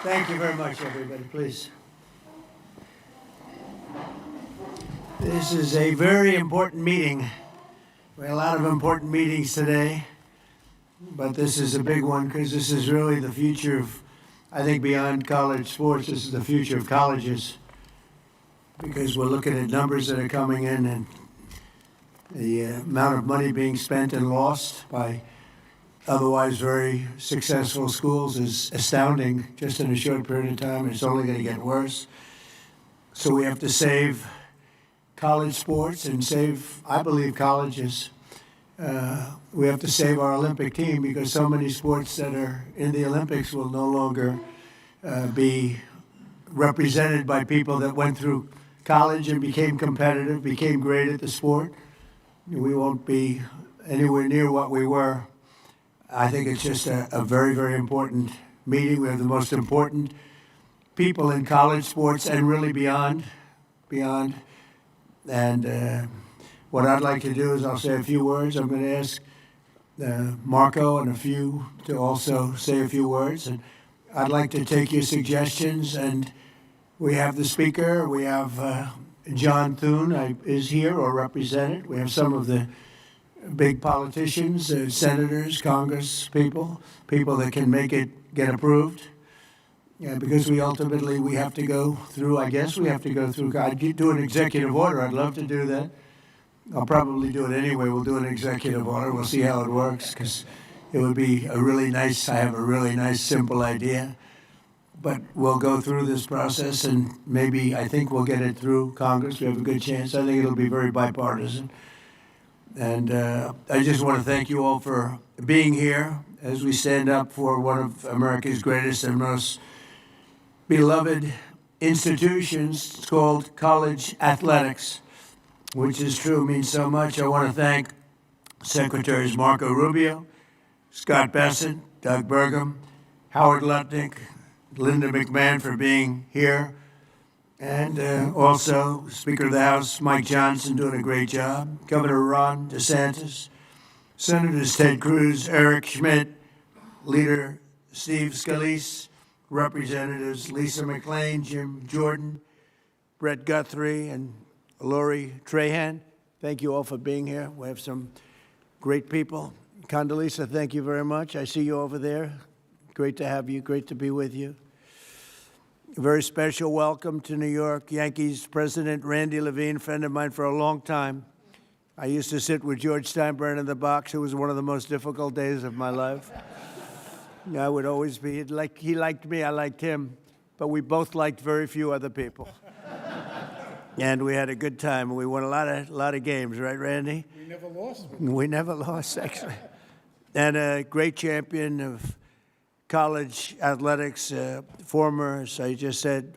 Thank you very much, everybody. Please. This is a very important meeting. We had a lot of important meetings today, but this is a big one because this is really the future of, I think, beyond college sports. This is the future of colleges because we're looking at numbers that are coming in and the amount of money being spent and lost by otherwise very successful schools is astounding just in a short period of time. It's only going to get worse. So we have to save college sports and save, I believe, colleges. We have to save our Olympic team because so many sports that are in the Olympics will no longer be represented by people that went through college and became competitive, became great at the sport. We won't be anywhere near what we were. I think it's just a very, very important meeting. We have the most important people in college sports and really beyond. And what I'd like to do is I'll say a few words. I'm going to ask Marco and a few to also say a few words. And I'd like to take your suggestions. And we have the speaker. We have John Thune is here or represented. We have some of the big politicians, senators, Congress people that can make it get approved. Yeah, because we have to go through, I'd do an executive order. I'd love to do that. I'll probably do it anyway. We'll do an executive order. We'll see how it works because it would be I have a really nice, simple idea. But we'll go through this process and I think we'll get it through Congress. We have a good chance. I think it'll be very bipartisan. And I just want to thank you all for being here as we stand up for one of America's greatest and most beloved institutions. It's called college athletics, which is true, means so much. I want to thank Secretaries Marco Rubio, Scott Bessent, Doug Burgum, Howard Lutnick, Linda McMahon for being here, and also Speaker of the House Mike Johnson doing a great job, Governor Ron DeSantis, Senators Ted Cruz, Eric Schmidt, Leader Steve Scalise, Representatives Lisa McClain, Jim Jordan, Brett Guthrie, and Lori Trahan. Thank you all for being here. We have some great people. Condoleezza, thank you very much. I see you over there. Great to have you. Great to be with you. A very special welcome to New York Yankees President Randy Levine, friend of mine for a long time. I used to sit with George Steinbrenner in the box. It was one of the most difficult days of my life. I would always be he liked me, I liked him, but we both liked very few other people. And we had a good time. We won a lot of games, right, Randy? We never lost. We never lost, actually. And a great champion of college athletics, former, as I just said,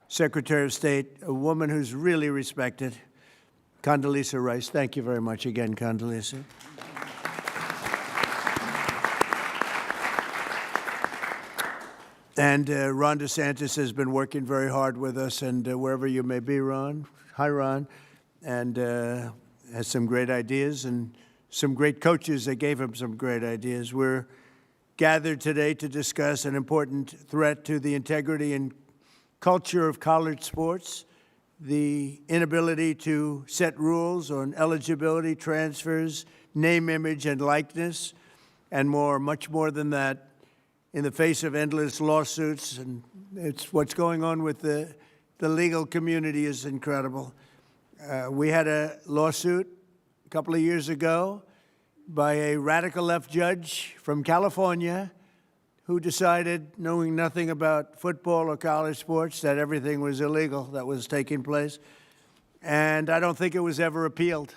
Secretary of State, a woman who's really respected, Condoleezza Rice. Thank you very much again, Condoleezza. And Ron DeSantis has been working very hard with us, and wherever you may be, Ron, hi, Ron, and has some great ideas and some great coaches that gave him some great ideas. We're gathered today to discuss an important threat to the integrity and culture of college sports, the inability to set rules on eligibility, transfers, name, image, and likeness, and much more than that, in the face of endless lawsuits. And it's what's going on with the legal community is incredible. We had a lawsuit a couple of years ago by a radical left judge from California who decided, knowing nothing about football or college sports, that everything was illegal that was taking place. And I don't think it was ever appealed.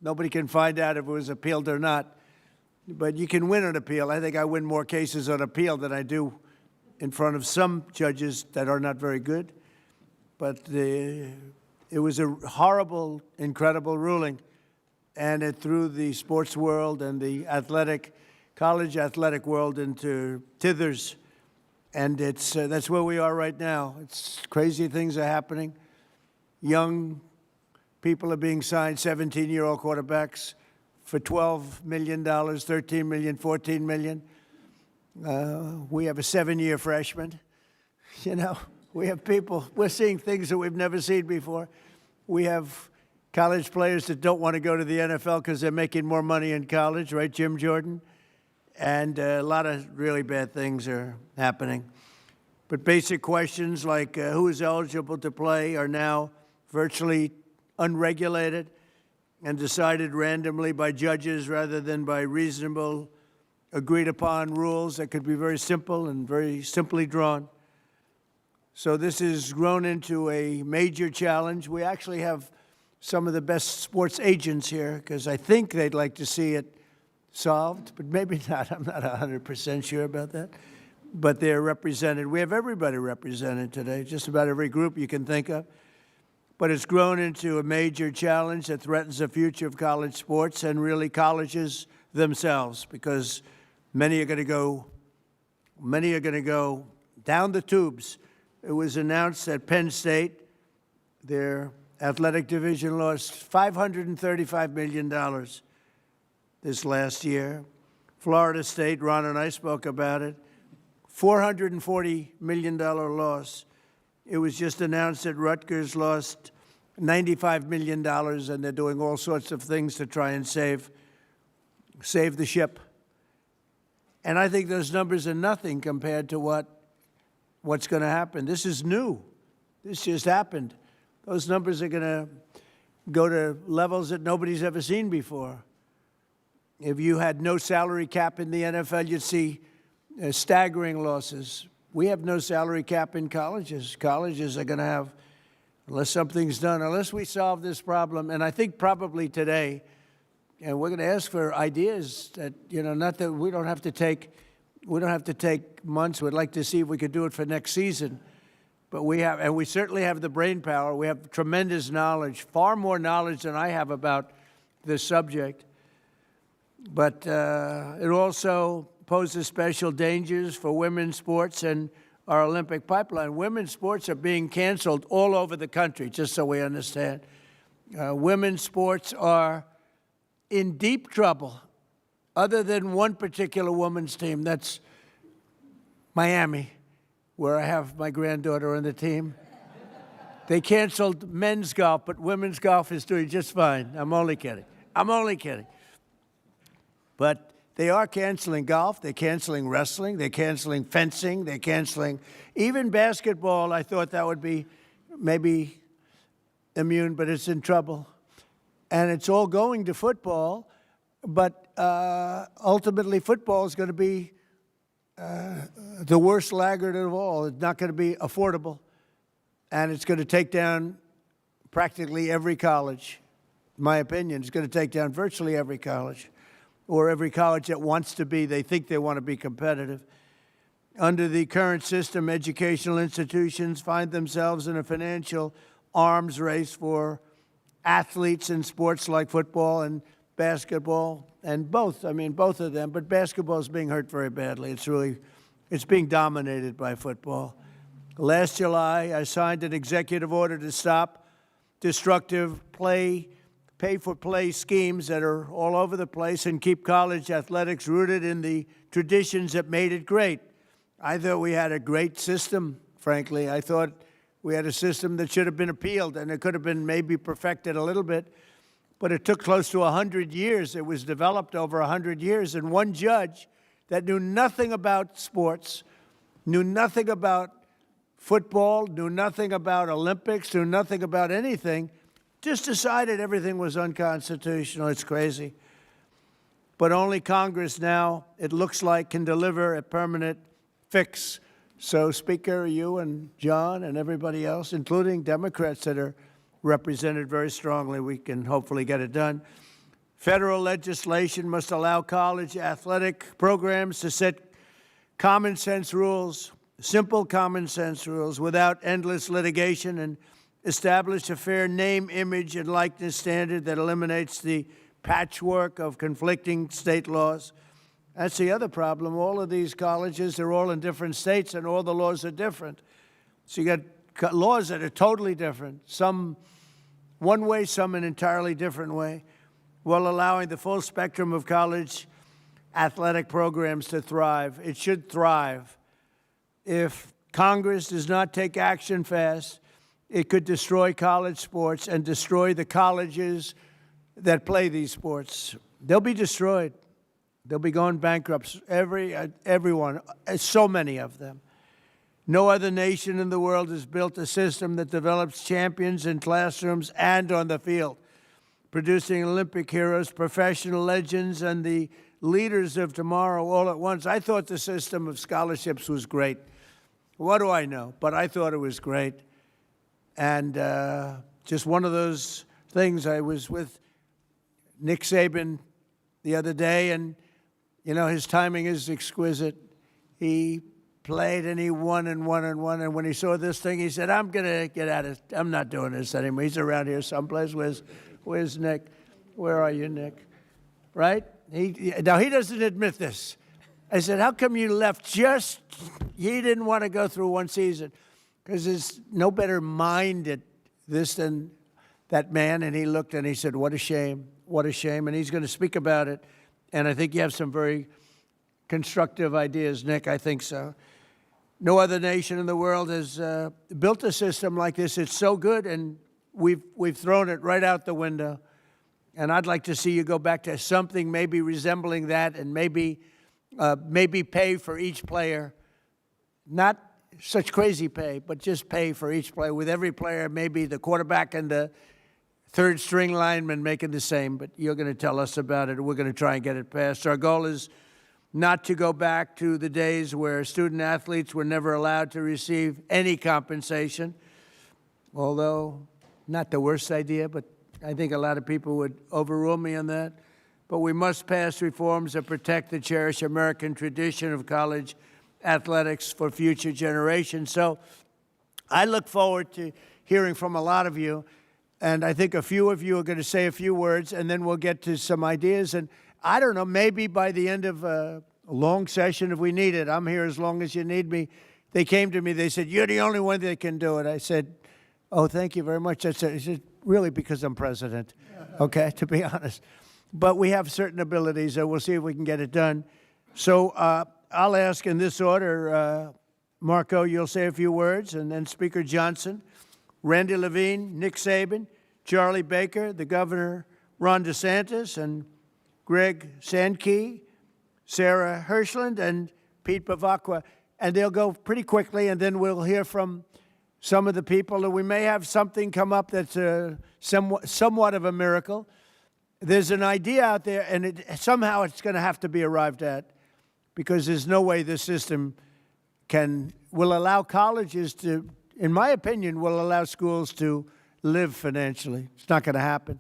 Nobody can find out if it was appealed or not. But you can win an appeal. I think I win more cases on appeal than I do in front of some judges that are not very good. But it was a horrible, incredible ruling. And it threw the sports world and the college athletic world into tithers. And that's where we are right now. It's crazy things are happening. Young people are being signed, 17-year-old quarterbacks, for $12 million, $13 million, $14 million. We have a 7-year freshman You know, we have people, we're seeing things that we've never seen before. We have college players that don't want to go to the NFL because they're making more money in college, right, Jim Jordan? And a lot of really bad things are happening. But basic questions like who is eligible to play are now virtually unregulated and decided randomly by judges rather than by reasonable, agreed-upon rules that could be very simple and very simply drawn. So this has grown into a major challenge. We actually have some of the best sports agents here because I think they'd like to see it solved, but maybe not. I'm not 100% sure about that. But they're represented. We have everybody represented today, just about every group you can think of. But it's grown into a major challenge that threatens the future of college sports and really colleges themselves, because many are going to go down the tubes. It was announced that Penn State, their athletic division, lost $535 million this last year. Florida State, Ron and I spoke about it, $440 million loss. It was just announced that Rutgers lost $95 million, and they're doing all sorts of things to try and save the ship. And I think those numbers are nothing compared to what's going to happen. This is new. This just happened. Those numbers are going to go to levels that nobody's ever seen before. If you had no salary cap in the NFL, you'd see staggering losses. We have no salary cap in colleges. Colleges are going to have, unless something's done, unless we solve this problem, and I think probably today, and we're going to ask for ideas that, not that we don't have to take months. We'd like to see if we could do it for next season. But we certainly have the brain power. We have tremendous knowledge, far more knowledge than I have about this subject. But it also poses special dangers for women's sports and our Olympic pipeline. Women's sports are being canceled all over the country, just so we understand. Women's sports are in deep trouble, other than one particular women's team. That's Miami, where I have my granddaughter on the team. They canceled men's golf, but women's golf is doing just fine. I'm only kidding. But they are canceling golf, they're canceling wrestling, they're canceling fencing, they're canceling even basketball. I thought that would be maybe immune, but it's in trouble. And it's all going to football, but ultimately football is going to be the worst laggard of all. It's not going to be affordable, and it's going to take down practically every college. In my opinion, it's going to take down virtually every college, or every college that wants to be, they think they want to be competitive. Under the current system, educational institutions find themselves in a financial arms race for athletes in sports like football and basketball, and both of them, but basketball is being hurt very badly. It's being dominated by football. Last July, I signed an executive order to stop destructive pay-for-play schemes that are all over the place and keep college athletics rooted in the traditions that made it great. I thought we had a great system, frankly. I thought we had a system that should have been appealed, and it could have been maybe perfected a little bit. But it took close to 100 years. It was developed over 100 years. And one judge that knew nothing about sports, knew nothing about football, knew nothing about Olympics, knew nothing about anything, just decided everything was unconstitutional. It's crazy. But only Congress now, it looks like, can deliver a permanent fix. So, Speaker, you and John and everybody else, including Democrats that are represented very strongly, we can hopefully get it done. Federal legislation must allow college athletic programs to set common sense rules, simple common sense rules, without endless litigation, and establish a fair name, image, and likeness standard that eliminates the patchwork of conflicting state laws. That's the other problem. All of these colleges, they're all in different states, and all the laws are different. So you got laws that are totally different, some one way, some an entirely different way, while allowing the full spectrum of college athletic programs to thrive. It should thrive. If Congress does not take action fast, it could destroy college sports and destroy the colleges that play these sports. They'll be destroyed. They'll be going bankrupt, everyone, so many of them. No other nation in the world has built a system that develops champions in classrooms and on the field, producing Olympic heroes, professional legends, and the leaders of tomorrow all at once. I thought the system of scholarships was great. What do I know? But I thought it was great. And just one of those things. I was with Nick Saban the other day, and, you know, his timing is exquisite. He played and he won and won and won. And when he saw this thing, he said, I'm going to get out of it. I'm not doing this anymore. He's around here someplace. Where's Nick? Where are you, Nick? Right? Now, he doesn't admit this. I said, how come you left he didn't want to go through one season? Because there's no better mind at this than that man. And he looked and he said, what a shame. What a shame. And he's going to speak about it. And I think you have some very constructive ideas, Nick. I think so. No other nation in the world has built a system like this. It's so good, and we've thrown it right out the window. And I'd like to see you go back to something maybe resembling that, and maybe pay for each player. Not such crazy pay, but just pay for each player. With every player, maybe the quarterback and the third string lineman making the same. But you're going to tell us about it. We're going to try and get it passed. Our goal is not to go back to the days where student athletes were never allowed to receive any compensation, although not the worst idea, but I think a lot of people would overrule me on that. But we must pass reforms that protect the cherished American tradition of college athletics for future generations. So I look forward to hearing from a lot of you, and I think a few of you are going to say a few words, and then we'll get to some ideas. And I don't know, maybe by the end of a long session, if we need it, I'm here as long as you need me. They came to me, they said, you're the only one that can do it. I said, oh, thank you very much. I said, really, because I'm president, okay, to be honest. But we have certain abilities, and we'll see if we can get it done. So I'll ask in this order, Marco, you'll say a few words, and then Speaker Johnson, Randy Levine, Nick Saban, Charlie Baker, the Governor Ron DeSantis, and Greg Sankey, Sarah Hirschland, and Pete Bavacqua. And they'll go pretty quickly, and then we'll hear from some of the people. And we may have something come up that's somewhat of a miracle. There's an idea out there, and somehow it's going to have to be arrived at, because there's no way this system will allow colleges to, in my opinion, will allow schools to live financially. It's not going to happen.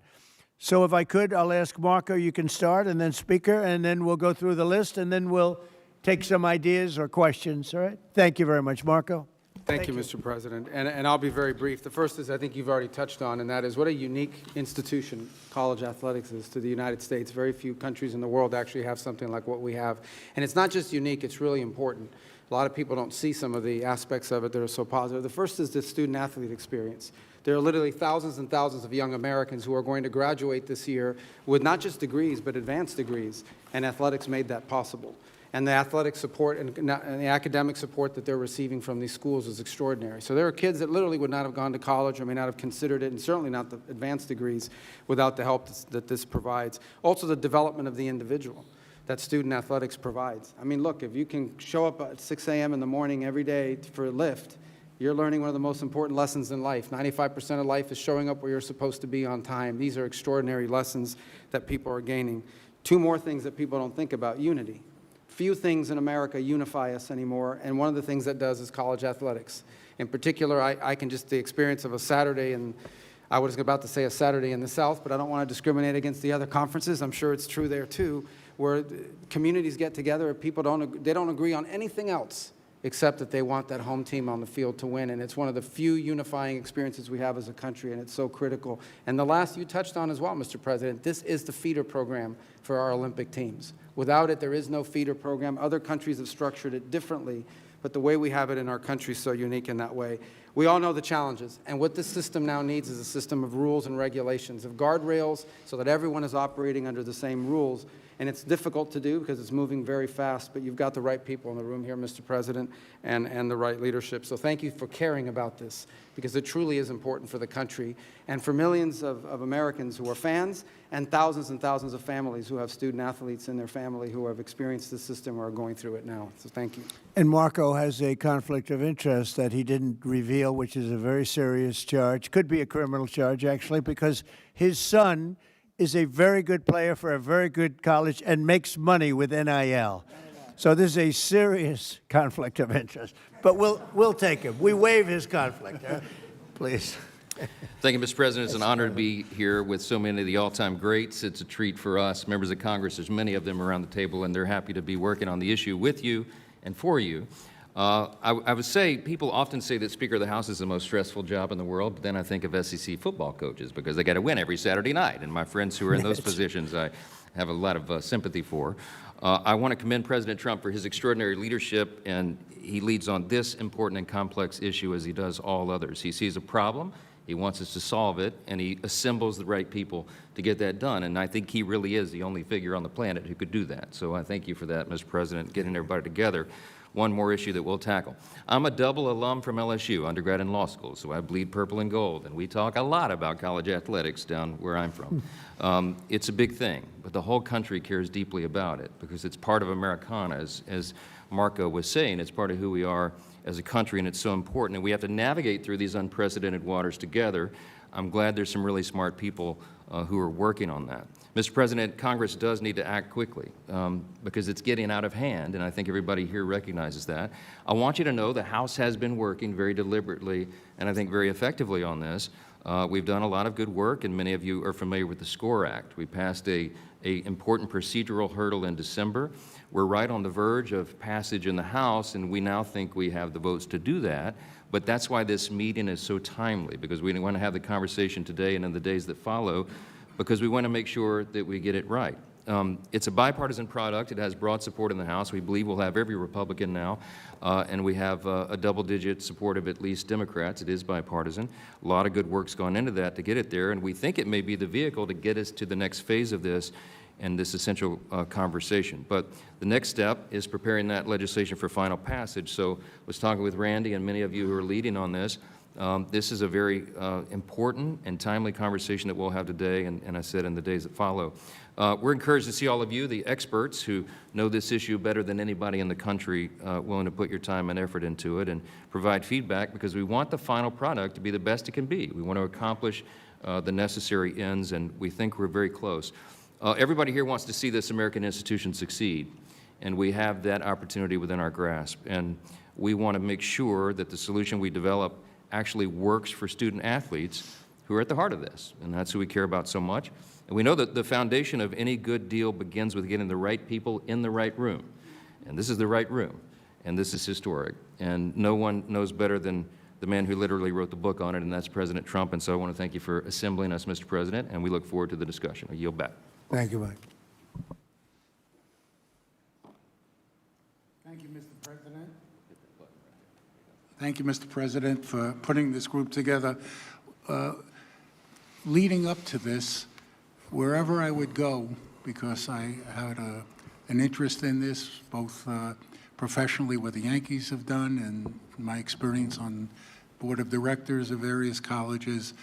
So if I could, I'll ask Marco, you can start, and then Speaker, and then we'll go through the list, and then we'll take some ideas or questions, all right? Thank you very much, Marco. Thank you, Mr. President. And I'll be very brief. The first is, I think you've already touched on, and that is what a unique institution college athletics is to the United States. Very few countries in the world actually have something like what we have. And it's not just unique, it's really important. A lot of people don't see some of the aspects of it that are so positive. The first is the student-athlete experience. There are literally thousands and thousands of young Americans who are going to graduate this year with not just degrees, but advanced degrees, and athletics made that possible. And the athletic support and the academic support that they're receiving from these schools is extraordinary. So there are kids that literally would not have gone to college or may not have considered it, and certainly not the advanced degrees, without the help that this provides. Also, the development of the individual that student athletics provides. I mean, look, if you can show up at 6 a.m. in the morning every day for a lift, you're learning one of the most important lessons in life. 95% of life is showing up where you're supposed to be on time. These are extraordinary lessons that people are gaining. Two more things that people don't think about: unity. Few things in America unify us anymore, and one of the things that does is college athletics. In particular, I can just, the experience of a Saturday, and I was about to say a Saturday in the South, but I don't want to discriminate against the other conferences. I'm sure it's true there too, where communities get together, people don't agree on anything else except that they want that home team on the field to win. And it's one of the few unifying experiences we have as a country, and it's so critical. And the last you touched on as well, Mr. President, this is the feeder program for our Olympic teams. Without it, there is no feeder program. Other countries have structured it differently, but the way we have it in our country is so unique in that way. We all know the challenges, and what this system now needs is a system of rules and regulations, of guardrails, so that everyone is operating under the same rules. And it's difficult to do because it's moving very fast, but you've got the right people in the room here, Mr. President, and the right leadership. So thank you for caring about this, because it truly is important for the country and for millions of Americans who are fans, and thousands of families who have student athletes in their family who have experienced the system or are going through it now. So thank you. And Marco has a conflict of interest that he didn't reveal, which is a very serious charge. Could be a criminal charge, actually, because his son is a very good player for a very good college and makes money with NIL. So this is a serious conflict of interest. But we'll take him. We waive his conflict. Please. Thank you, Mr. President. It's an honor to be here with so many of the all-time greats. It's a treat for us, members of Congress. There's many of them around the table, and they're happy to be working on the issue with you and for you. I would say, people often say that Speaker of the House is the most stressful job in the world, but then I think of SEC football coaches because they got to win every Saturday night. And my friends who are in those positions, I have a lot of sympathy for. I want to commend President Trump for his extraordinary leadership, and he leads on this important and complex issue as he does all others. He sees a problem, he wants us to solve it, and he assembles the right people to get that done. And I think he really is the only figure on the planet who could do that. So I thank you for that, Mr. President, getting everybody together. One more issue that we'll tackle. I'm a double alum from LSU, undergrad and law school, so I bleed purple and gold, and we talk a lot about college athletics down where I'm from. It's a big thing, but the whole country cares deeply about it because it's part of Americana, as Marco was saying. It's part of who we are as a country, and it's so important, and we have to navigate through these unprecedented waters together. I'm glad there's some really smart people who are working on that. Mr. President, Congress does need to act quickly because it's getting out of hand, and I think everybody here recognizes that. I want you to know the House has been working very deliberately and I think very effectively on this. We've done a lot of good work, and many of you are familiar with the SCORE Act. We passed an important procedural hurdle in December. We're right on the verge of passage in the House, and we now think we have the votes to do that. But that's why this meeting is so timely, because we want to have the conversation today and in the days that follow, because we want to make sure that we get it right. It's a bipartisan product. It has broad support in the House. We believe we'll have every Republican now, and we have a double-digit support of at least Democrats. It is bipartisan. A lot of good work's gone into that to get it there, and we think it may be the vehicle to get us to the next phase of this and this essential conversation. But the next step is preparing that legislation for final passage. So I was talking with Randy and many of you who are leading on this. This is a very important and timely conversation that we'll have today, and I said in the days that follow. We're encouraged to see all of you, the experts who know this issue better than anybody in the country, willing to put your time and effort into it and provide feedback, because we want the final product to be the best it can be. We want to accomplish the necessary ends, and we think we're very close. Everybody here wants to see this American institution succeed, and we have that opportunity within our grasp. And we want to make sure that the solution we develop actually works for student athletes who are at the heart of this, and that's who we care about so much. And we know that the foundation of any good deal begins with getting the right people in the right room. And this is the right room, and this is historic. And no one knows better than the man who literally wrote the book on it, and that's President Trump. And so I want to thank you for assembling us, Mr. President, and we look forward to the discussion. I yield back. Thank you, Mike. Thank you, Mr. President. Thank you, Mr. President, for putting this group together. Leading up to this, wherever I would go, because I had an interest in this, both professionally what the Yankees have done and my experience on board of directors of various colleges,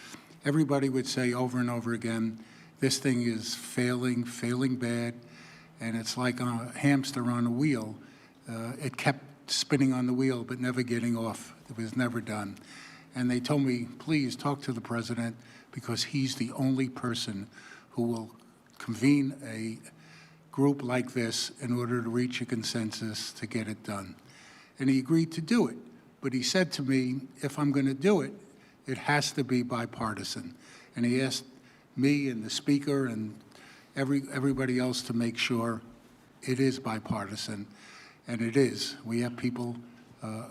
everybody would say over and over again, this thing is failing bad, and it's like a hamster on a wheel. It kept spinning on the wheel but never getting off. It was never done. And they told me, please talk to the president, because he's the only person who will convene a group like this in order to reach a consensus to get it done. And he agreed to do it. But he said to me, if I'm going to do it, it has to be bipartisan. And he asked me and the speaker and everybody else to make sure it is bipartisan. And it is. We have people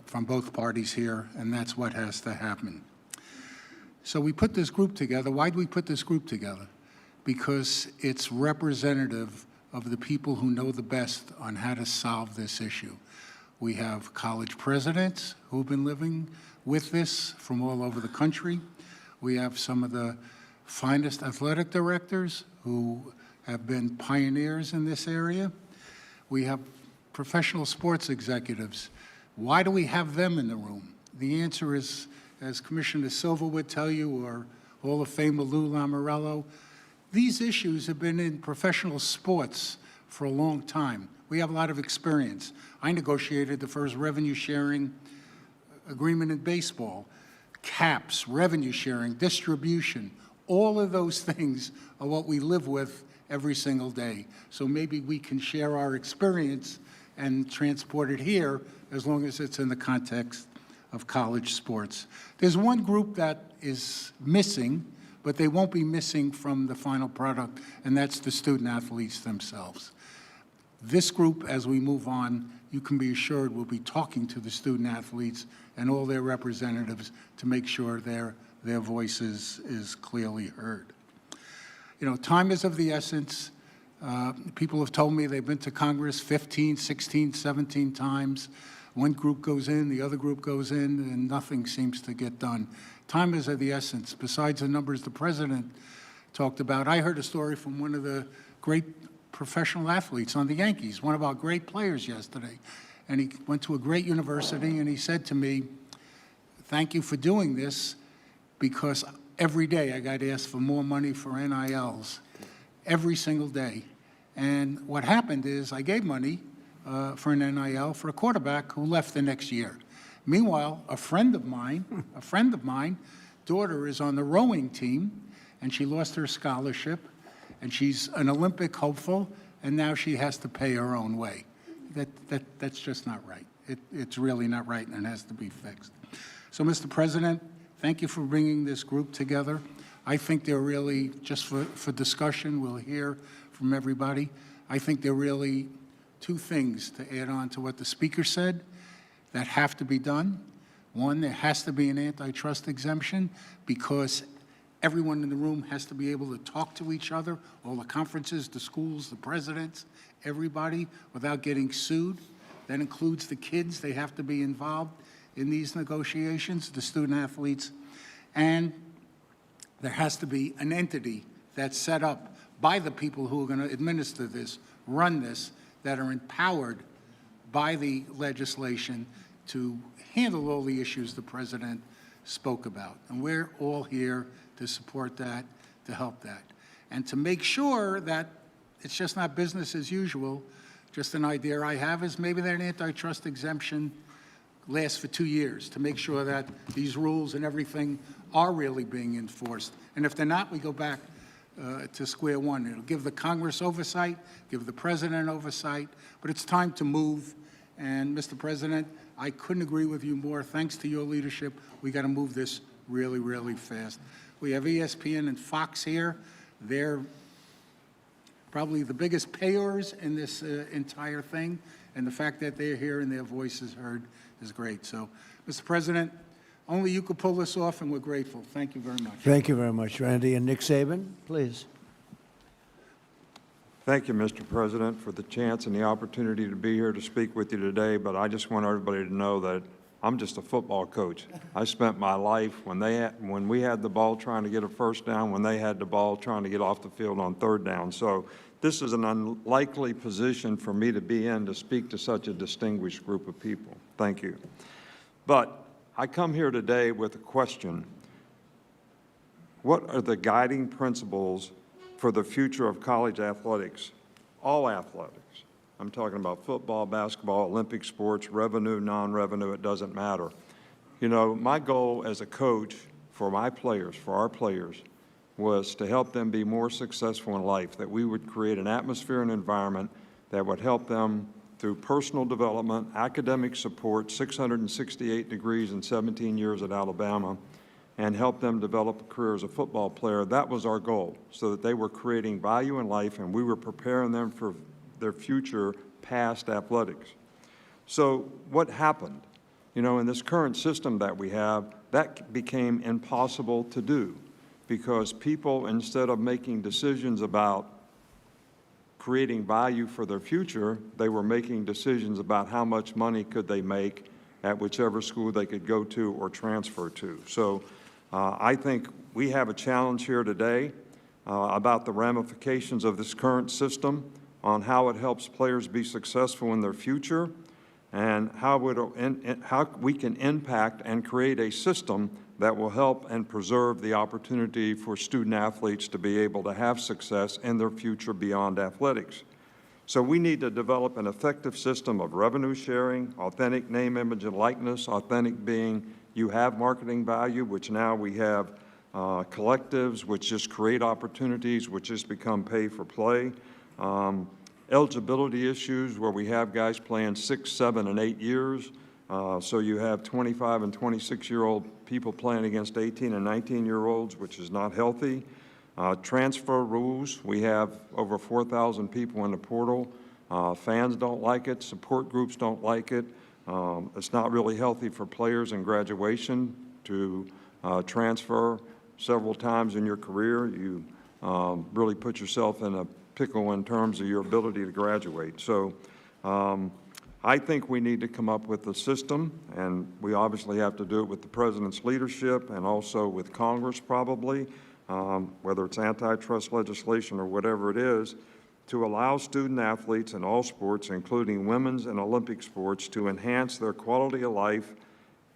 from both parties here, and that's what has to happen. So we put this group together. Why did we put this group together? Because it's representative of the people who know the best on how to solve this issue. We have college presidents who've been living with this from all over the country. We have some of the finest athletic directors who have been pioneers in this area. We have professional sports executives. Why do we have them in the room? The answer is, as Commissioner Silva would tell you, or Hall of Famer Lou Lamoriello, these issues have been in professional sports for a long time. We have a lot of experience. I negotiated the first revenue sharing agreement in baseball. Caps, revenue sharing, distribution, all of those things are what we live with every single day. So maybe we can share our experience and transport it here as long as it's in the context of college sports. There's one group that is missing, but they won't be missing from the final product, and that's the student athletes themselves. This group, as we move on, you can be assured we'll be talking to the student athletes and all their representatives to make sure their voices is clearly heard. You know, time is of the essence. People have told me they've been to Congress 15, 16, 17 times. One group goes in, the other group goes in, and nothing seems to get done. Time is of the essence. Besides the numbers the president talked about, I heard a story from one of the great professional athletes on the Yankees, one of our great players yesterday. And he went to a great university, and he said to me, "Thank you for doing this, because every day I got asked for more money for NILs, every single day." And what happened is I gave money for an NIL for a quarterback who left the next year. Meanwhile, a friend of mine, daughter is on the rowing team, and she lost her scholarship, and she's an Olympic hopeful, and now she has to pay her own way. That's just not right. It's really not right, and it has to be fixed. So, Mr. President, thank you for bringing this group together. I think they're really, just for discussion, we'll hear from everybody. I think there are really two things to add on to what the speaker said that have to be done. One, there has to be an antitrust exemption, because everyone in the room has to be able to talk to each other, all the conferences, the schools, the presidents, everybody, without getting sued. That includes the kids. They have to be involved in these negotiations, the student athletes. And there has to be an entity that's set up by the people who are going to administer this, run this, that are empowered by the legislation to handle all the issues the president spoke about. And we're all here to support that, to help that. And to make sure that it's just not business as usual. Just an idea I have is maybe that an antitrust exemption lasts for 2 years to make sure that these rules and everything are really being enforced. And if they're not, we go back to square one. It'll give the Congress oversight, give the president oversight, but it's time to move. And Mr. President, I couldn't agree with you more. Thanks to your leadership, we got to move this really, really fast. We have ESPN and Fox here. They're probably the biggest payers in this entire thing, and the fact that they're here and their voice is heard is great. So, Mr. President, only you could pull this off, and we're grateful. Thank you very much. Thank you very much, Randy. And Nick Saban, please. Thank you, Mr. President, for the chance and the opportunity to be here to speak with you today, but I just want everybody to know that I'm just a football coach. I spent my life when we had the ball trying to get a first down, when they had the ball trying to get off the field on third down. So this is an unlikely position for me to be in to speak to such a distinguished group of people. Thank you. But I come here today with a question. What are the guiding principles for the future of college athletics? All athletics. I'm talking about football, basketball, Olympic sports, revenue, non-revenue, it doesn't matter. You know, my goal as a coach for my players, for our players, was to help them be more successful in life, that we would create an atmosphere and environment that would help them through personal development, academic support, 668 degrees in 17 years at Alabama, and help them develop a career as a football player. That was our goal, so that they were creating value in life and we were preparing them for their future past athletics. So what happened? You know, in this current system that we have, that became impossible to do because people, instead of making decisions about creating value for their future, they were making decisions about how much money could they make at whichever school they could go to or transfer to. So I think we have a challenge here today. about the ramifications of this current system, on how it helps players be successful in their future, and how we can impact and create a system that will help and preserve the opportunity for student athletes to be able to have success in their future beyond athletics. So we need to develop an effective system of revenue sharing, authentic name, image, and likeness, authentic being you have marketing value, which now we have collectives, which just create opportunities, which just become pay for play. Eligibility issues where we have guys playing 6, 7, and 8 years. So you have 25 and 26-year-old people playing against 18 and 19-year-olds, which is not healthy. Transfer rules, we have over 4,000 people in the portal. Fans don't like it, support groups don't like it. It's not really healthy for players in graduation to transfer several times in your career. You really put yourself in a pickle in terms of your ability to graduate. So I think we need to come up with a system, and we obviously have to do it with the President's leadership and also with Congress probably, whether it's antitrust legislation or whatever it is, to allow student athletes in all sports, including women's and Olympic sports, to enhance their quality of life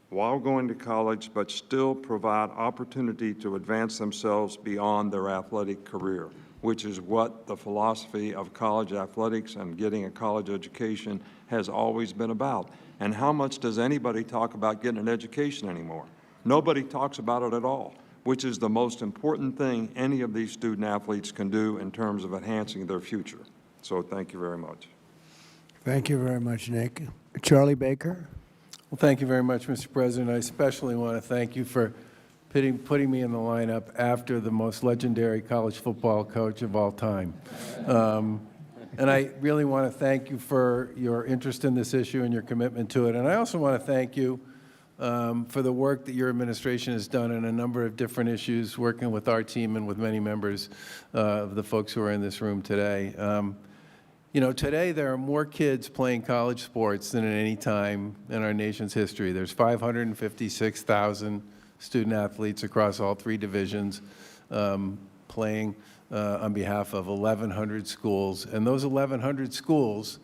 while going to college, but still provide opportunity to advance themselves beyond their athletic career, which is what the philosophy of college athletics and getting a college education has always been about. And how much does anybody talk about getting an education anymore? Nobody talks about it at all, which is the most important thing any of these student athletes can do in terms of enhancing their future. So thank you very much. Thank you very much, Nick. Charlie Baker? Well, thank you very much, Mr. President. I especially want to thank you for putting me in the lineup after the most legendary college football coach of all time. And I really want to thank you for your interest in this issue and your commitment to it. And I also want to thank you for the work that your administration has done on a number of different issues, working with our team and with many members of the folks who are in this room today. You know, today there are more kids playing college sports than at any time in our nation's history. There's 556,000 student athletes across all 3 divisions playing on behalf of 1,100 schools. And those 1,100 schools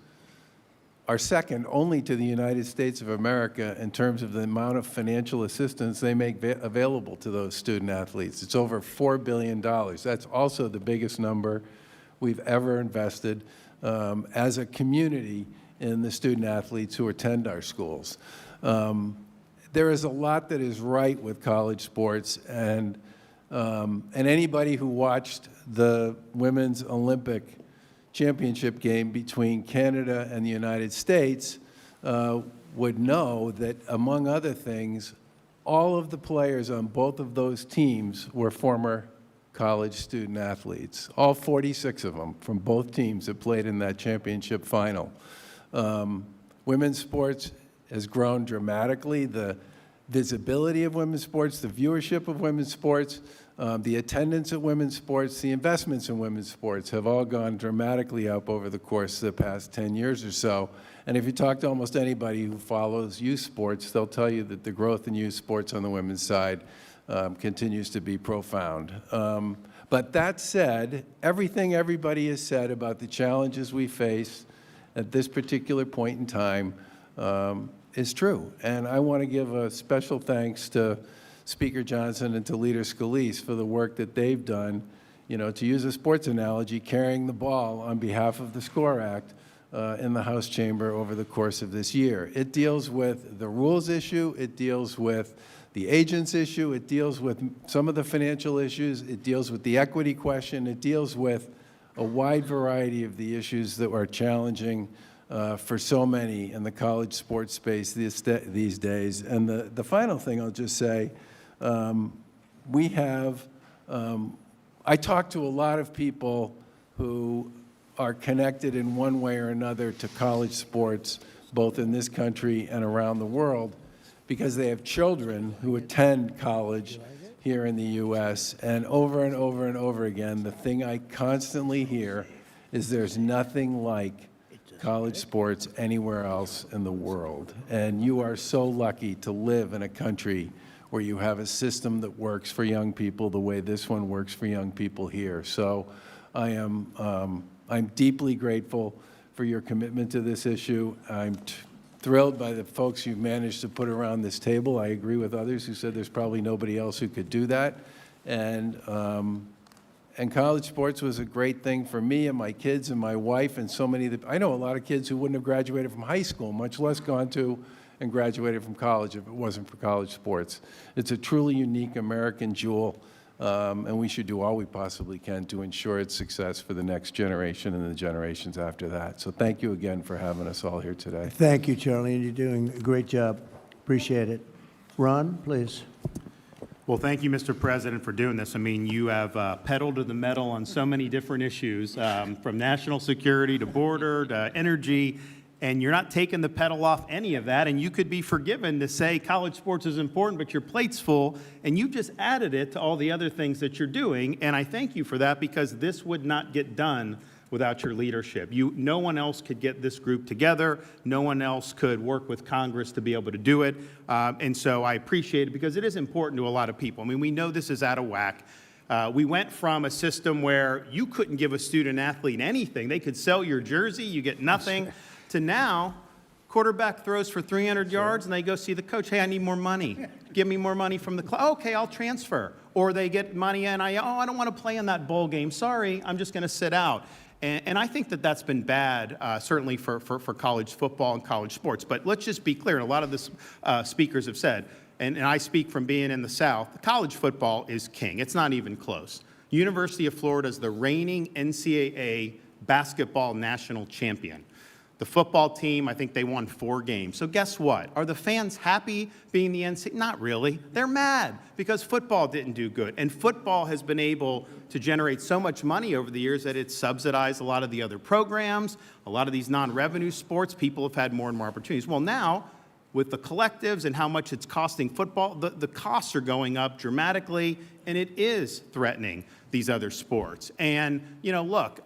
are second only to the United States of America in terms of the amount of financial assistance they make available to those student athletes. It's over $4 billion. That's also the biggest number we've ever invested as a community in the student athletes who attend our schools. There is a lot that is right with college sports, and anybody who watched the Women's Olympic Championship game between Canada and the United States would know that, among other things, all of the players on both of those teams were former college student athletes. All 46 of them from both teams that played in that championship final. Women's sports has grown dramatically. The visibility of women's sports, the viewership of women's sports, the attendance at women's sports, the investments in women's sports have all gone dramatically up over the course of the past 10 years or so. And if you talk to almost anybody who follows youth sports, they'll tell you that the growth in youth sports on the women's side continues to be profound. But that said, everything everybody has said about the challenges we face at this particular point in time is true. And I want to give a special thanks to Speaker Johnson and to Leader Scalise for the work that they've done, you know, to use a sports analogy, carrying the ball on behalf of the SCORE Act in the House chamber over the course of this year. It deals with the rules issue, it deals with the agents issue, it deals with some of the financial issues, it deals with the equity question, it deals with a wide variety of the issues that are challenging for so many in the college sports space these days. And the final thing I'll just say, we have, I talk to a lot of people who are connected in one way or another to college sports, both in this country and around the world, because they have children who attend college here in the U.S. And over and over and over again, the thing I constantly hear is there's nothing like college sports anywhere else in the world. And you are so lucky to live in a country where you have a system that works for young people the way this one works for young people here. So I'm deeply grateful for your commitment to this issue. I'm thrilled by the folks you've managed to put around this table. I agree with others who said there's probably nobody else who could do that. And college sports was a great thing for me and my kids and my wife and so many. I know a lot of kids who wouldn't have graduated from high school, much less gone to and graduated from college if it wasn't for college sports. It's a truly unique American jewel, and we should do all we possibly can to ensure its success for the next generation and the generations after that. So thank you again for having us all here today. Thank you, Charlie, and you're doing a great job. Appreciate it. Ron, please. Well, thank you, Mr. President, for doing this. I mean, you have pedaled to the metal on so many different issues, from national security to border to energy, and you're not taking the pedal off any of that, and you could be forgiven to say college sports is important, but your plate's full, and you just added it to all the other things that you're doing, and I thank you for that because this would not get done without your leadership. No one else could get this group together. No one else could work with Congress to be able to do it. And so I appreciate it because it is important to a lot of people. I mean, we know this is out of whack. We went from a system where you couldn't give a student athlete anything. They could sell your jersey, you get nothing, to now, quarterback throws for 300 yards and they go see the coach. Hey, I need more money. Give me more money from the club. Okay, I'll transfer. Or they get money and I don't want to play in that bowl game. Sorry, I'm just going to sit out. And I think that that's been bad, certainly for college football and college sports. But let's just be clear, and a lot of the speakers have said, and I speak from being in the South, college football is king. It's not even close. University of Florida is the reigning NCAA basketball national champion. The football team, I think they won 4 games. So guess what? Are the fans happy being the NCAA? Not really. They're mad because football didn't do good. And football has been able to generate so much money over the years that it's subsidized a lot of the other programs, a lot of these non-revenue sports. People have had more and more opportunities. Well, now, with the collectives and how much it's costing football, the costs are going up dramatically, and it is threatening these other sports. And, you know, look,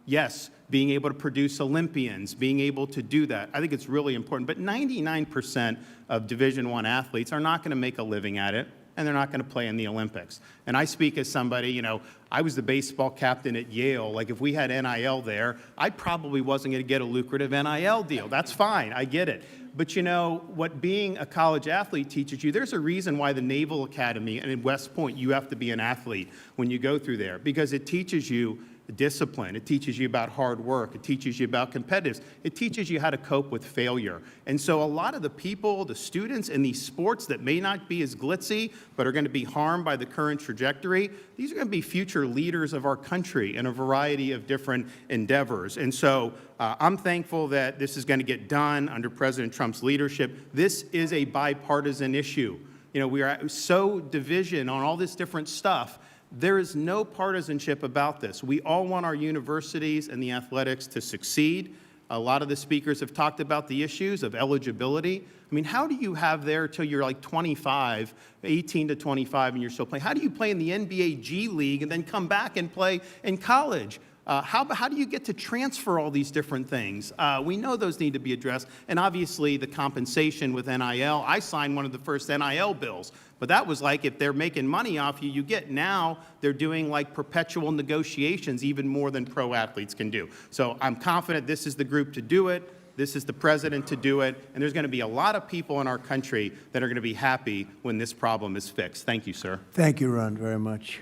yes, being able to produce Olympians, being able to do that, I think it's really important. But 99% of Division I athletes are not going to make a living at it, and they're not going to play in the Olympics. And I speak as somebody, you know, I was the baseball captain at Yale. Like, if we had NIL there, I probably wasn't going to get a lucrative NIL deal. That's fine. I get it. But, you know, what being a college athlete teaches you, there's a reason why the Naval Academy and in West Point, you have to be an athlete when you go through there, because it teaches you discipline. It teaches you about hard work. It teaches you about competitiveness. It teaches you how to cope with failure. And so a lot of the people, the students in these sports that may not be as glitzy, but are going to be harmed by the current trajectory, these are going to be future leaders of our country in a variety of different endeavors. And so I'm thankful that this is going to get done under President Trump's leadership. This is a bipartisan issue. You know, we are so division on all this different stuff. There is no partisanship about this. We all want our universities and the athletics to succeed. A lot of the speakers have talked about the issues of eligibility. I mean, how do you have there till you're like 25, 18 to 25, and you're still playing? How do you play in the NBA G League and then come back and play in college? How do you get to transfer all these different things? We know those need to be addressed. And obviously, the compensation with NIL. I signed one of the first NIL bills. But that was like, if they're making money off you, you get. Now they're doing like perpetual negotiations, even more than pro athletes can do. So I'm confident this is the group to do it. This is the president to do it. And there's going to be a lot of people in our country that are going to be happy when this problem is fixed. Thank you, sir. Thank you, Ron, very much.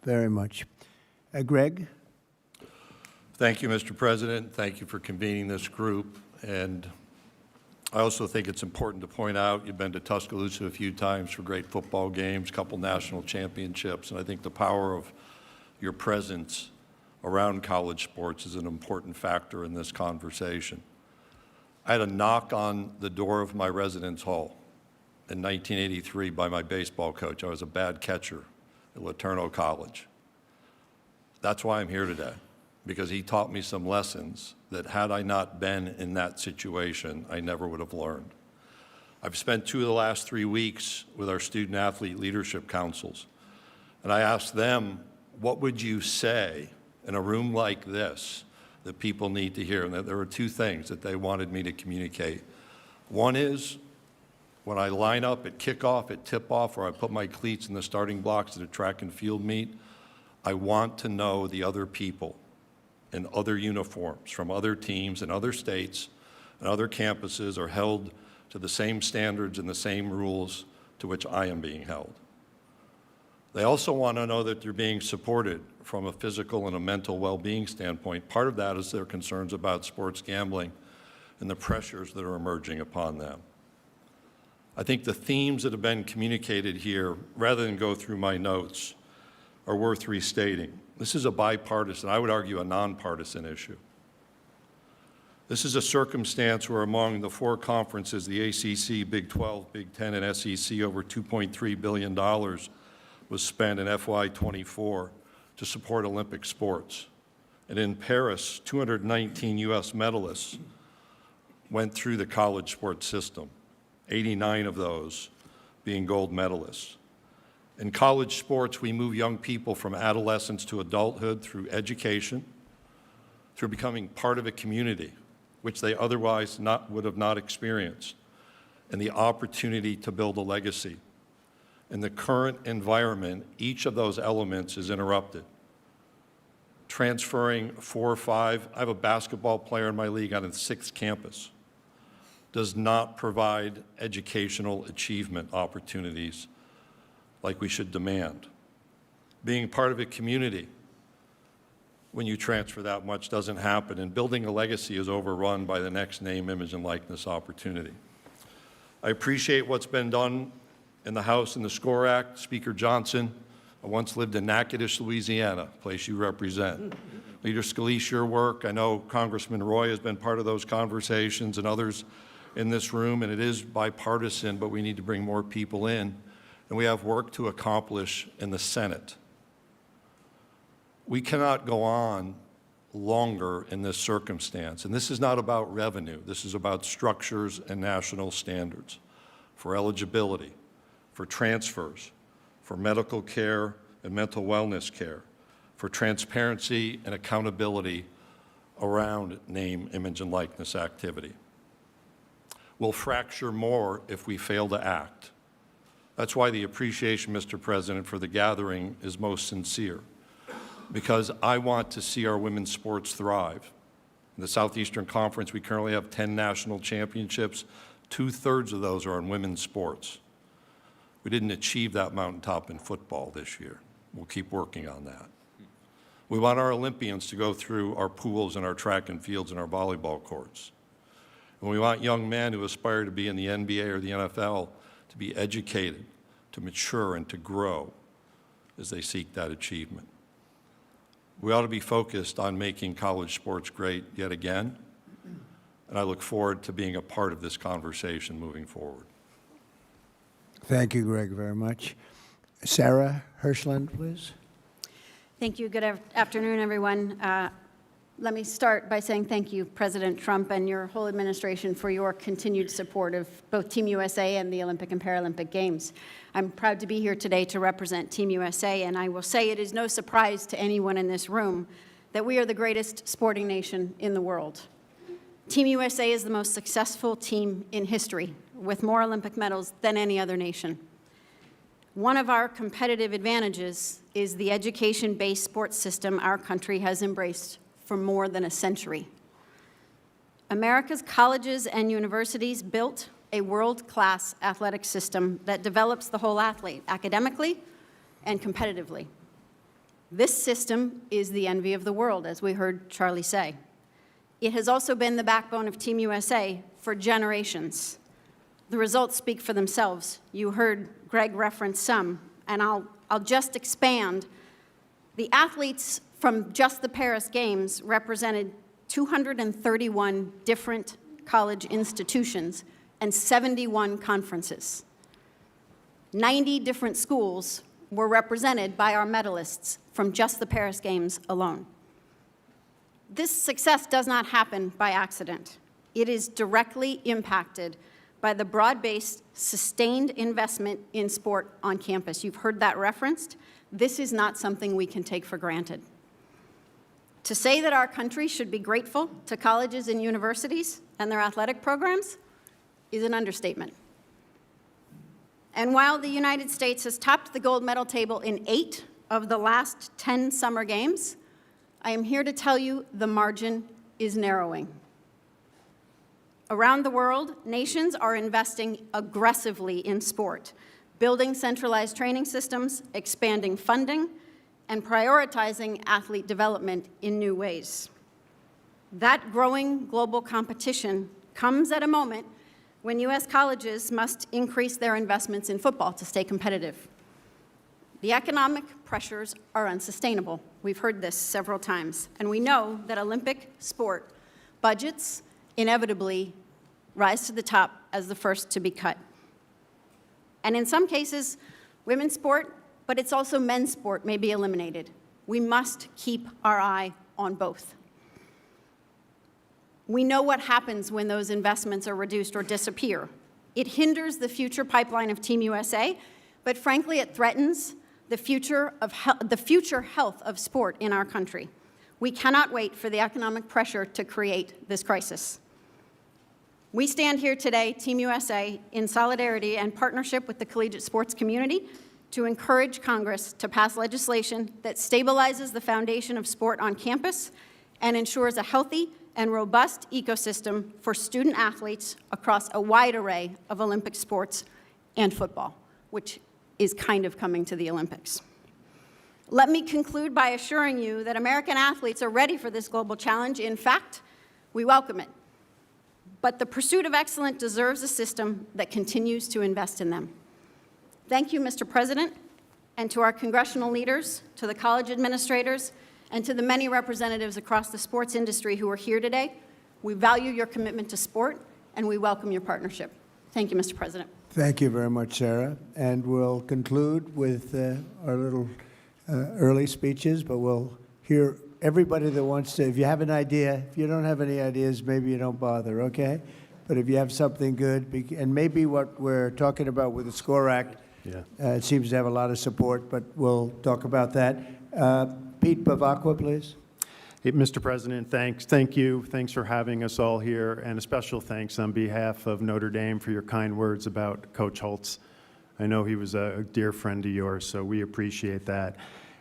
Very much. Greg? Thank you, Mr. President. Thank you for convening this group. And I also think it's important to point out you've been to Tuscaloosa a few times for great football games, a couple national championships, and I think the power of your presence around college sports is an important factor in this conversation. I had a knock on the door of my residence hall in 1983 by my baseball coach. I was a bad catcher at Laterno College. That's why I'm here today, because he taught me some lessons that had I not been in that situation, I never would have learned. I've spent 2 of the last 3 weeks with our student athlete leadership councils, and I asked them, what would you say in a room like this that people need to hear? And there were 2 things that they wanted me to communicate. One is, When I line up at kickoff, at tip-off, or I put my cleats in the starting blocks at a track and field meet, I want to know the other people in other uniforms from other teams and other states and other campuses are held to the same standards and the same rules to which I am being held. They also want to know that they're being supported from a physical and a mental well-being standpoint. Part of that is their concerns about sports gambling and the pressures that are emerging upon them. I think the themes that have been communicated here, rather than go through my notes, are worth restating. This is a bipartisan, I would argue a nonpartisan issue. This is a circumstance where among the four conferences, the ACC, Big 12, Big 10, and SEC, over $2.3 billion was spent in FY24 to support Olympic sports. And in Paris, 219 U.S. medalists went through the college sports system, 89 of those being gold medalists. In college sports, we move young people from adolescence to adulthood through education, through becoming part of a community, which they otherwise would have not experienced, and the opportunity to build a legacy. In the current environment, each of those elements is interrupted. Transferring 4 or 5, I have a basketball player in my league on a 6th campus, does not provide educational achievement opportunities like we should demand. Being part of a community when you transfer that much doesn't happen, and building a legacy is overrun by the next name, image, and likeness opportunity. I appreciate what's been done in the House and the SCORE Act. Speaker Johnson, I once lived in Natchitoches, Louisiana, a place you represent. Leader Scalise, your work, I know Congressman Roy has been part of those conversations and others in this room, and it is bipartisan, but we need to bring more people in. And we have work to accomplish in the Senate. We cannot go on longer in this circumstance. And this is not about revenue. This is about structures and national standards for eligibility, for transfers, for medical care and mental wellness care, for transparency and accountability around name, image, and likeness activity. We'll fracture more if we fail to act. That's why the appreciation, Mr. President, for the gathering is most sincere, because I want to see our women's sports thrive. In the Southeastern Conference, we currently have 10 national championships. 2/3 of those are in women's sports. We didn't achieve that mountaintop in football this year. We'll keep working on that. We want our Olympians to go through our pools and our track and fields and our volleyball courts. And we want young men who aspire to be in the NBA or the NFL to be educated, to mature, and to grow as they seek that achievement. We ought to be focused on making college sports great yet again, and I look forward to being a part of this conversation moving forward. Thank you, Greg, very much. Sarah Hirschland, please. Thank you. Good afternoon, everyone. Let me start by saying thank you, President Trump, and your whole administration for your continued support of both Team USA and the Olympic and Paralympic Games. I'm proud to be here today to represent Team USA, and I will say it is no surprise to anyone in this room that we are the greatest sporting nation in the world. Team USA is the most successful team in history, with more Olympic medals than any other nation. One of our competitive advantages is the education-based sports system our country has embraced for more than a century. America's colleges and universities built a world-class athletic system that develops the whole athlete, academically and competitively. This system is the envy of the world, as we heard Charlie say. It has also been the backbone of Team USA for generations. The results speak for themselves. You heard Greg reference some, and I'll just expand. The athletes from just the Paris Games represented 231 different college institutions and 71 conferences. 90 different schools were represented by our medalists from just the Paris Games alone. This success does not happen by accident. It is directly impacted by the broad-based, sustained investment in sport on campus. You've heard that referenced. This is not something we can take for granted. To say that our country should be grateful to colleges and universities and their athletic programs is an understatement. And while the United States has topped the gold medal table in 8 of the last 10 summer games, I am here to tell you the margin is narrowing. Around the world, nations are investing aggressively in sport, building centralized training systems, expanding funding, and prioritizing athlete development in new ways. That growing global competition comes at a moment when U.S. colleges must increase their investments in football to stay competitive. The economic pressures are unsustainable. We've heard this several times, and we know that Olympic sport budgets inevitably rise to the top as the first to be cut. And in some cases, women's sport, but it's also men's sport, may be eliminated. We must keep our eye on both. We know what happens when those investments are reduced or disappear. It hinders the future pipeline of Team USA, but frankly, it threatens the future health of sport in our country. We cannot wait for the economic pressure to create this crisis. We stand here today, Team USA, in solidarity and partnership with the collegiate sports community to encourage Congress to pass legislation that stabilizes the foundation of sport on campus and ensures a healthy and robust ecosystem for student athletes across a wide array of Olympic sports and football, which is kind of coming to the Olympics. Let me conclude by assuring you that American athletes are ready for this global challenge. In fact, we welcome it. But the pursuit of excellence deserves a system that continues to invest in them. Thank you, Mr. President, and to our congressional leaders, to the college administrators, and to the many representatives across the sports industry who are here today. We value your commitment to sport, and we welcome your partnership. Thank you, Mr. President. Thank you very much, Sarah. And we'll conclude with our little early speeches, but we'll hear everybody that wants to. If you have an idea, if you don't have any ideas, maybe you don't bother, okay? But if you have something good, and maybe what we're talking about with the SCORE Act, it seems to have a lot of support, but we'll talk about that. Pete Bavacqua, please. Hey, Mr. President, thank you. Thanks for having us all here, and a special thanks on behalf of Notre Dame for your kind words about Coach Holtz. I know he was a dear friend of yours, so we appreciate that.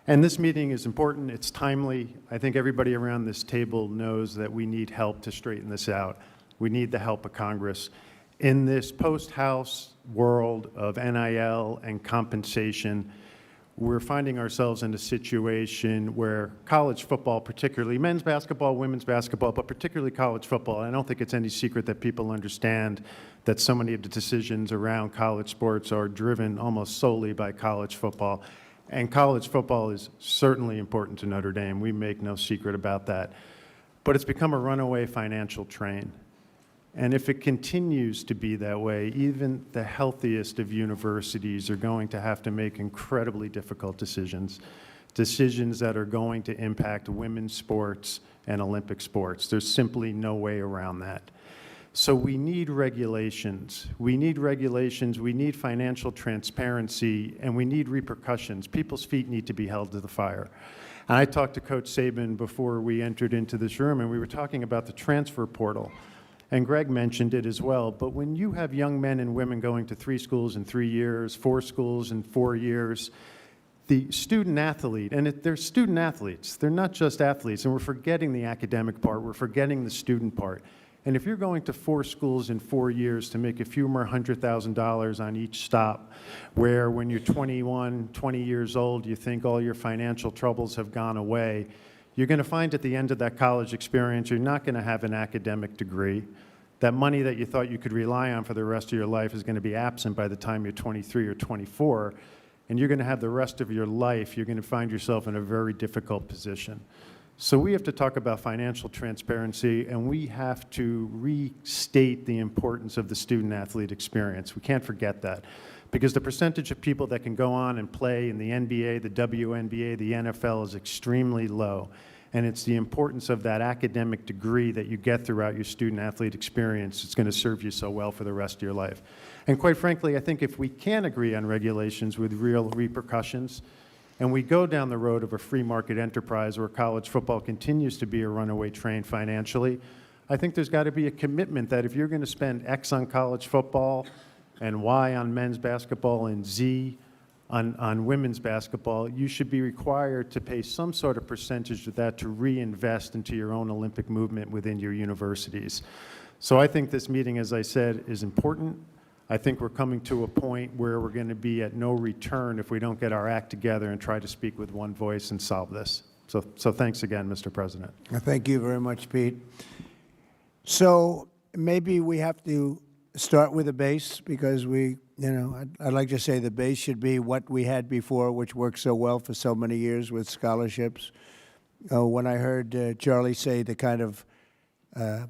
And this meeting is important. It's timely. I think everybody around this table knows that we need help to straighten this out. We need the help of Congress. In this post-House world of NIL and compensation, we're finding ourselves in a situation where college football, particularly men's basketball, women's basketball, but particularly college football, I don't think it's any secret that people understand that so many of the decisions around college sports are driven almost solely by college football. And college football is certainly important to Notre Dame. We make no secret about that. But it's become a runaway financial train. And if it continues to be that way, even the healthiest of universities are going to have to make incredibly difficult decisions that are going to impact women's sports and Olympic sports. There's simply no way around that. So we need regulations. We need regulations, we need financial transparency, and we need repercussions. People's feet need to be held to the fire. And I talked to Coach Saban before we entered into this room, and we were talking about the transfer portal. And Greg mentioned it as well, but when you have young men and women going to 3 schools in 3 years, 4 schools in 4 years, the student athlete, and they're student athletes, they're not just athletes, and we're forgetting the academic part, we're forgetting the student part. And if you're going to 4 schools in 4 years to make a few more $100,000 on each stop, where when you're 21, 20 years old, you think all your financial troubles have gone away, you're going to find at the end of that college experience, you're not going to have an academic degree. That money that you thought you could rely on for the rest of your life is going to be absent by the time you're 23 or 24, and you're going to have the rest of your life, you're going to find yourself in a very difficult position. So we have to talk about financial transparency, and we have to restate the importance of the student-athlete experience. We can't forget that, because the percentage of people that can go on and play in the NBA, the WNBA, the NFL is extremely low. And it's the importance of that academic degree that you get throughout your student-athlete experience that's going to serve you so well for the rest of your life. And quite frankly, I think if we can agree on regulations with real repercussions, and we go down the road of a free market enterprise where college football continues to be a runaway train financially, I think there's got to be a commitment that if you're going to spend X on college football, and Y on men's basketball and Z on women's basketball, you should be required to pay some sort of percentage of that to reinvest into your own Olympic movement within your universities. So I think this meeting, as I said, is important. I think we're coming to a point where we're going to be at no return if we don't get our act together and try to speak with one voice and solve this. So thanks again, Mr. President. Thank you very much, Pete. So maybe we have to start with a base because I'd like to say the base should be what we had before, which worked so well for so many years with scholarships. When I heard Charlie say the kind of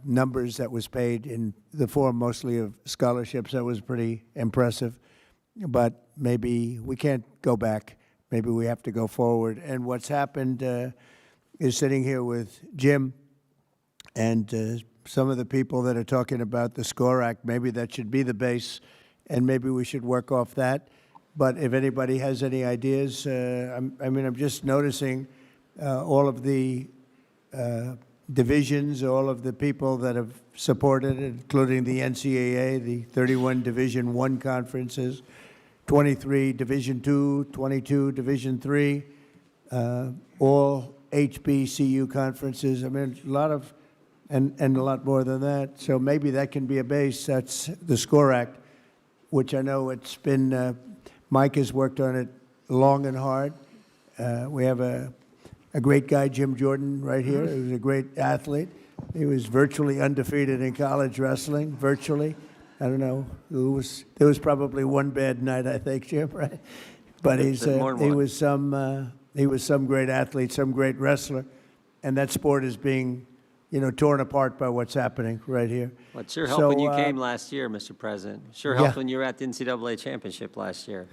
numbers that was paid in the form mostly of scholarships, that was pretty impressive. But maybe we can't go back. Maybe we have to go forward. And what's happened is sitting here with Jim and some of the people that are talking about the SCORE Act, maybe that should be the base, and maybe we should work off that. But if anybody has any ideas, I'm just noticing all of the divisions, all of the people that have supported it, including the NCAA, the 31 Division I conferences, 23 Division II, 22 Division III, all HBCU conferences. I mean, a lot of, and a lot more than that. So maybe that can be a base. That's the SCORE Act, which I know it's been, Mike has worked on it long and hard. We have a great guy, Jim Jordan, right here. He was a great athlete. He was virtually undefeated in college wrestling, virtually. I don't know. There was probably one bad night, I think, Jim, right? But he was some great athlete, some great wrestler, and that sport is being, torn apart by what's happening right here. Well, it sure helped when you came last year, Mr. President. Sure helped when you were at the NCAA championship last year.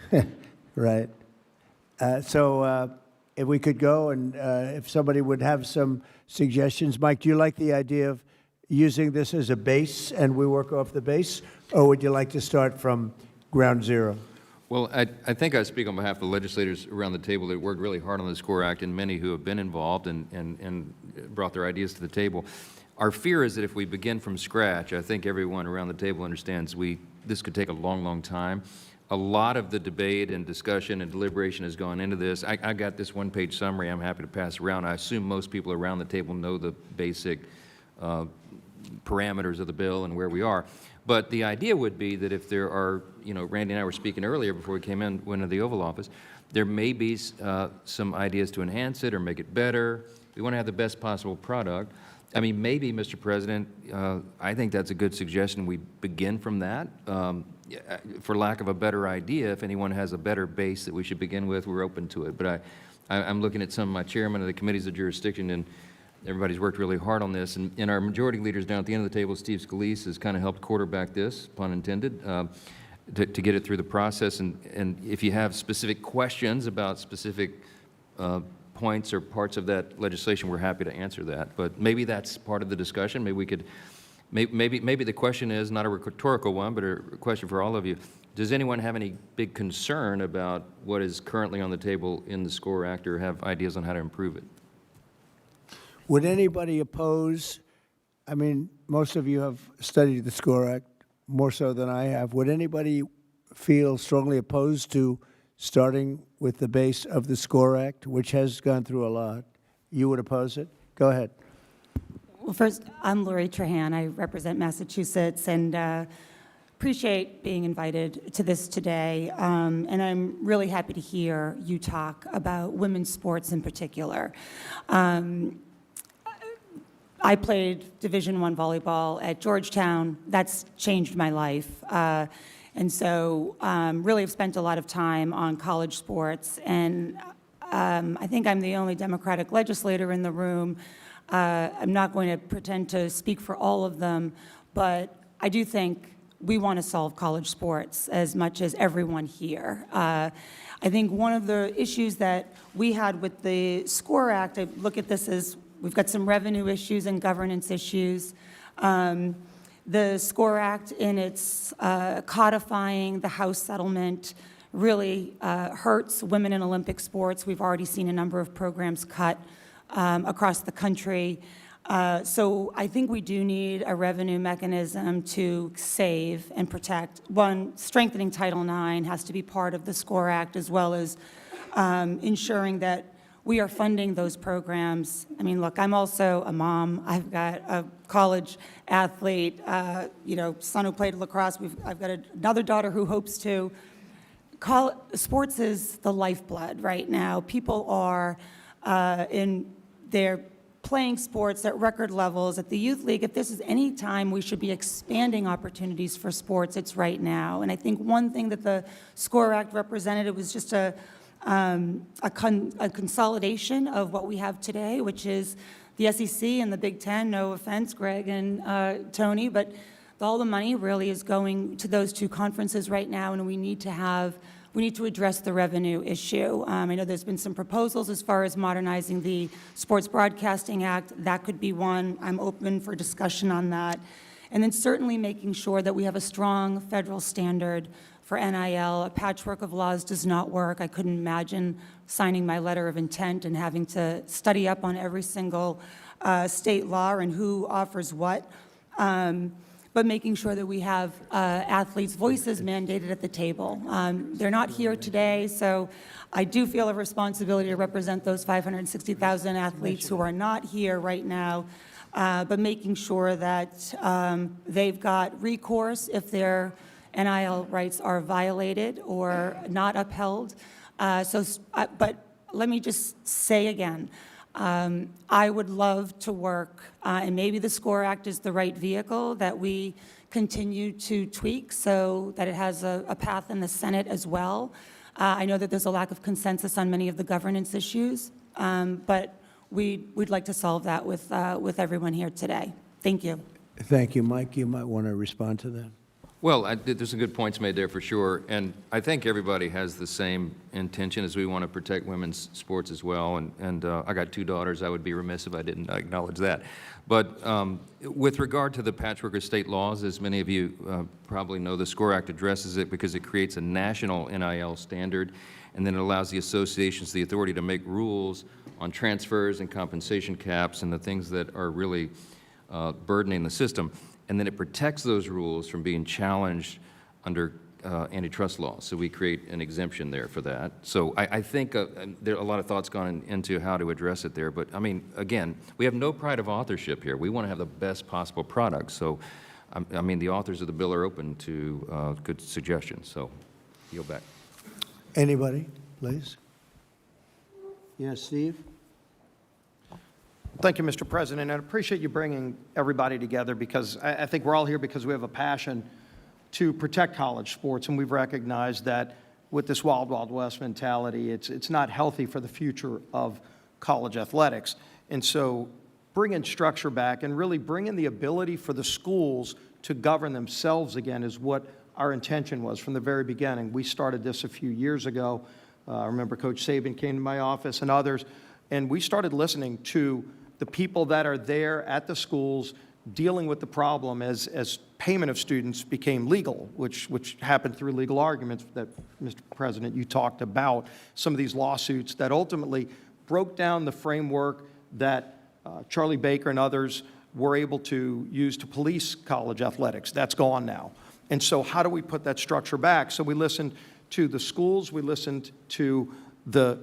Right. So if we could go and if somebody would have some suggestions. Mike, do you like the idea of using this as a base and we work off the base, or would you like to start from ground zero? Well, I think I speak on behalf of the legislators around the table that worked really hard on the SCORE Act and many who have been involved and brought their ideas to the table. Our fear is that if we begin from scratch, I think everyone around the table understands this could take a long, long time. A lot of the debate and discussion and deliberation has gone into this. I got this one-page summary I'm happy to pass around. I assume most people around the table know the basic parameters of the bill and where we are. But the idea would be that if there are, Randy and I were speaking earlier before we went into the Oval Office, there may be some ideas to enhance it or make it better. We want to have the best possible product. I mean, maybe, Mr. President, I think that's a good suggestion. We begin from that. For lack of a better idea, if anyone has a better base that we should begin with, we're open to it. But I'm looking at some of my chairmen of the committees of jurisdiction, and everybody's worked really hard on this. And our majority leaders down at the end of the table, Steve Scalise, has kind of helped quarterback this, pun intended, to get it through the process. And if you have specific questions about specific points or parts of that legislation, we're happy to answer that. But maybe that's part of the discussion. Maybe we could, maybe the question is not a rhetorical one, but a question for all of you. Does anyone have any big concern about what is currently on the table in the SCORE Act or have ideas on how to improve it? Would anybody oppose, I mean, most of you have studied the SCORE Act more so than I have. Would anybody feel strongly opposed to starting with the base of the SCORE Act, which has gone through a lot? You would oppose it? Go ahead. Well, first, I'm Lori Trahan. I represent Massachusetts and appreciate being invited to this today. And I'm really happy to hear you talk about women's sports in particular. I played Division I volleyball at Georgetown. That's changed my life. And so really have spent a lot of time on college sports. And I think I'm the only Democratic legislator in the room. I'm not going to pretend to speak for all of them, but I do think we want to solve college sports as much as everyone here. I think one of the issues that we had with the SCORE Act, I look at this as we've got some revenue issues and governance issues. The SCORE Act, in its codifying the House settlement, really hurts women in Olympic sports. We've already seen a number of programs cut across the country. So I think we do need a revenue mechanism to save and protect. One, strengthening Title IX has to be part of the SCORE Act, as well as ensuring that we are funding those programs. I mean, look, I'm also a mom. I've got a college athlete, son who played lacrosse. I've got another daughter who hopes to. Sports is the lifeblood right now. People are they're playing sports at record levels at the youth league. If this is any time we should be expanding opportunities for sports, it's right now. And I think one thing that the SCORE Act represented was just a consolidation of what we have today, which is the SEC and the Big Ten. No offense, Greg and Tony, but all the money really is going to those two conferences right now, and we need to address the revenue issue. I know there's been some proposals as far as modernizing the Sports Broadcasting Act. That could be one. I'm open for discussion on that. And then certainly making sure that we have a strong federal standard for NIL. A patchwork of laws does not work. I couldn't imagine signing my letter of intent and having to study up on every single state law and who offers what. But making sure that we have athletes' voices mandated at the table. They're not here today, so I do feel a responsibility to represent those 560,000 athletes who are not here right now, but making sure that they've got recourse if their NIL rights are violated or not upheld. But let me just say again, I would love to work, and maybe the SCORE Act is the right vehicle, that we continue to tweak so that it has a path in the Senate as well. I know that there's a lack of consensus on many of the governance issues, but we'd like to solve that with everyone here today. Thank you. Thank you. Mike, you might want to respond to that. Well, there's some good points made there for sure, and I think everybody has the same intention as we want to protect women's sports as well, and I got two daughters. I would be remiss if I didn't acknowledge that. But with regard to the patchwork of state laws, as many of you probably know, the SCORE Act addresses it because it creates a national NIL standard, and then it allows the associations the authority to make rules on transfers and compensation caps and the things that are really burdening the system. And then it protects those rules from being challenged under antitrust laws. So we create an exemption there for that. So I think there are a lot of thoughts gone into how to address it there. But I mean, again, we have no pride of authorship here. We want to have the best possible product. So, I mean, the authors of the bill are open to good suggestions. So, yield back. Anybody, please? Yes, Steve? Thank you, Mr. President. I appreciate you bringing everybody together, because I think we're all here because we have a passion to protect college sports, and we've recognized that with this wild, wild west mentality, it's not healthy for the future of college athletics. And so bringing structure back and really bringing the ability for the schools to govern themselves again is what our intention was from the very beginning. We started this a few years ago. I remember Coach Saban came to my office and others, and we started listening to the people that are there at the schools dealing with the problem as payment of students became legal, which happened through legal arguments that, Mr. President, you talked about, some of these lawsuits that ultimately broke down the framework that Charlie Baker and others were able to use to police college athletics. That's gone now. And so how do we put that structure back? So we listened to the schools, we listened to the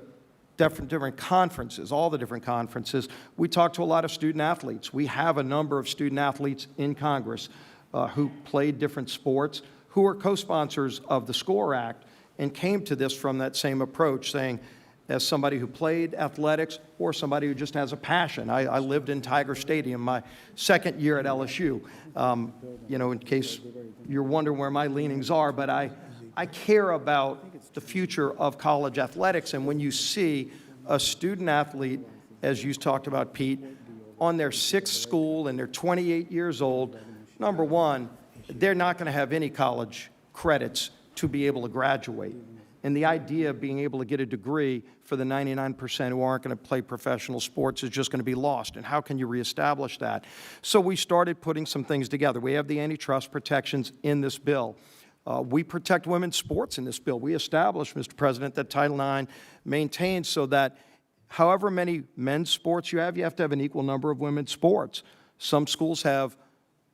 different conferences, all the different conferences. We talked to a lot of student athletes. We have a number of student athletes in Congress who played different sports, who are co-sponsors of the SCORE Act, and came to this from that same approach, saying, as somebody who played athletics or somebody who just has a passion. I lived in Tiger Stadium my second year at LSU. You know, in case you're wondering where my leanings are, but I care about the future of college athletics, and when you see a student athlete, as you talked about, Pete, on their sixth school and they're 28 years old, number one, they're not going to have any college credits to be able to graduate. And the idea of being able to get a degree for the 99% who aren't going to play professional sports is just going to be lost. And how can you reestablish that? So we started putting some things together. We have the antitrust protections in this bill. We protect women's sports in this bill. We established, Mr. President, that Title IX maintains so that however many men's sports you have to have an equal number of women's sports. Some schools have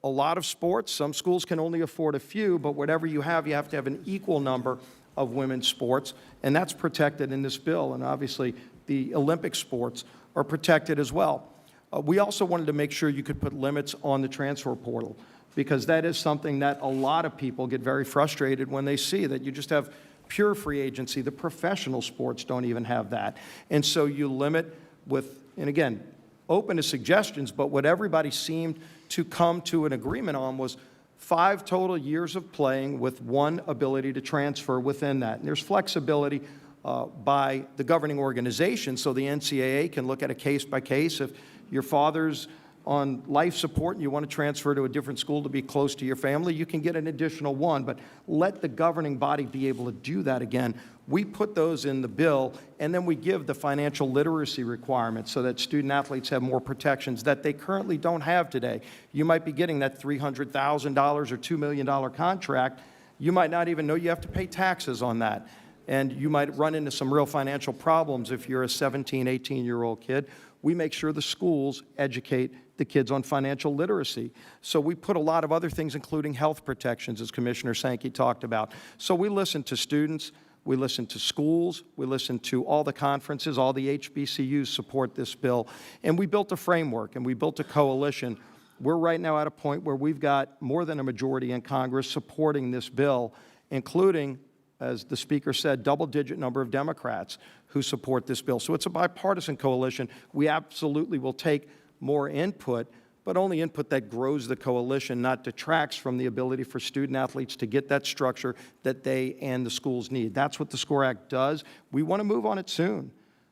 a lot of sports. Some schools can only afford a few, but whatever you have to have an equal number of women's sports, and that's protected in this bill. And obviously, the Olympic sports are protected as well. We also wanted to make sure you could put limits on the transfer portal, because that is something that a lot of people get very frustrated when they see, that you just have pure free agency. The professional sports don't even have that. And so you limit with, and again, open to suggestions, but what everybody seemed to come to an agreement on was 5 total years of playing with 1 ability to transfer within that. And there's flexibility by the governing organization, so the NCAA can look at a case by case. If your father's on life support and you want to transfer to a different school to be close to your family, you can get an additional 1, but let the governing body be able to do that again. We put those in the bill, and then we give the financial literacy requirements so that student athletes have more protections that they currently don't have today. You might be getting that $300,000 or $2 million contract. You might not even know you have to pay taxes on that. And you might run into some real financial problems if you're a 17, 18-year-old kid. We make sure the schools educate the kids on financial literacy. So we put a lot of other things, including health protections, as Commissioner Sankey talked about. So we listen to students, we listen to schools, we listen to all the conferences, all the HBCUs support this bill, and we built a framework and we built a coalition. We're right now at a point where we've got more than a majority in Congress supporting this bill, including, as the Speaker said, double-digit number of Democrats who support this bill. So it's a bipartisan coalition. We absolutely will take more input, but only input that grows the coalition, not detracts from the ability for student athletes to get that structure that they and the schools need. That's what the SCORE Act does. We want to move on it soon,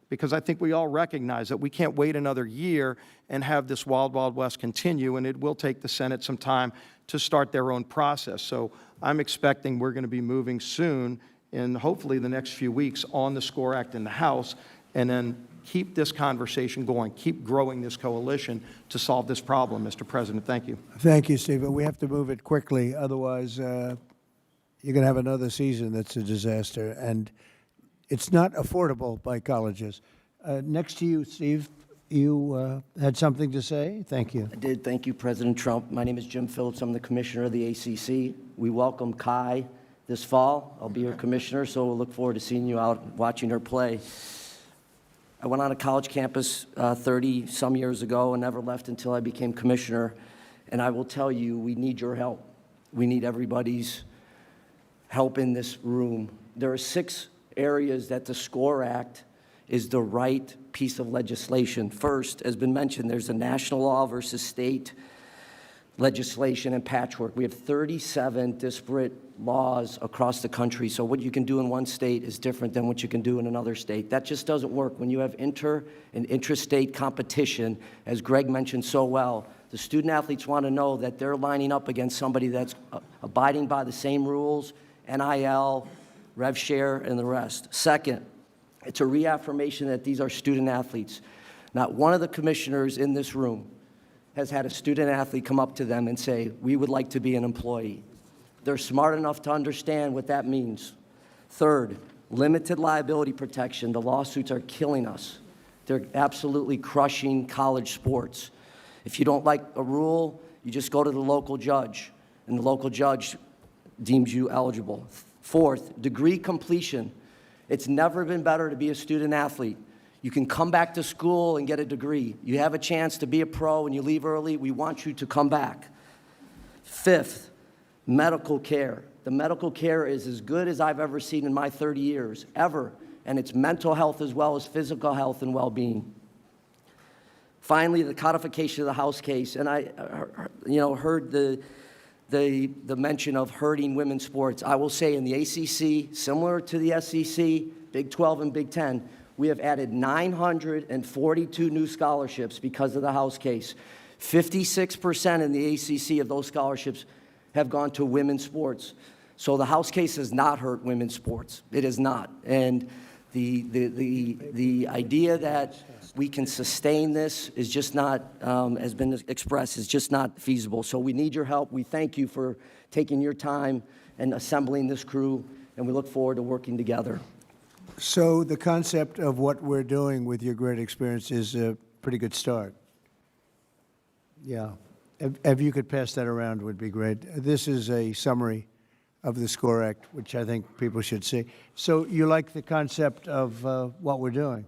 because I think we all recognize that we can't wait another year and have this wild, wild west continue, and it will take the Senate some time to start their own process. So I'm expecting we're going to be moving soon, in hopefully the next few weeks, on the SCORE Act in the House, and then keep this conversation going, keep growing this coalition to solve this problem. Mr. President, thank you. Thank you, Stephen. We have to move it quickly, otherwise you're going to have another season that's a disaster, and it's not affordable by colleges. Next to you, Steve, you had something to say? Thank you. I did. Thank you, President Trump. My name is Jim Phillips. I'm the commissioner of the ACC. We welcome Kai this fall. I'll be your commissioner, so we'll look forward to seeing you out watching her play. I went on a college campus 30-some years ago and never left until I became commissioner. And I will tell you, we need your help. We need everybody's help in this room. There are 6 areas that the SCORE Act is the right piece of legislation. First, as been mentioned, there's a national law versus state legislation and patchwork. We have 37 disparate laws across the country, so what you can do in one state is different than what you can do in another state. That just doesn't work. When you have inter- and intrastate competition, as Greg mentioned so well, the student athletes want to know that they're lining up against somebody that's abiding by the same rules, NIL, rev share, and the rest. Second, it's a reaffirmation that these are student athletes. Not one of the commissioners in this room has had a student athlete come up to them and say, we would like to be an employee. They're smart enough to understand what that means. Third, limited liability protection. The lawsuits are killing us. They're absolutely crushing college sports. If you don't like a rule, you just go to the local judge, and the local judge deems you eligible. Fourth, degree completion. It's never been better to be a student athlete. You can come back to school and get a degree. You have a chance to be a pro and you leave early. We want you to come back. Fifth, medical care. The medical care is as good as I've ever seen in my 30 years, ever. And it's mental health as well as physical health and well-being. Finally, the codification of the House case. And I heard the mention of hurting women's sports. I will say in the ACC, similar to the SEC, Big 12 and Big 10, we have added 942 new scholarships because of the House case. 56% in the ACC of those scholarships have gone to women's sports. So the House case has not hurt women's sports. It has not. And the idea that we can sustain this is just not, has been expressed, is just not feasible. So we need your help. We thank you for taking your time and assembling this crew, and we look forward to working together. So the concept of what we're doing with your great experience is a pretty good start. Yeah. If you could pass that around would be great. This is a summary of the SCORE Act, which I think people should see. So you like the concept of what we're doing?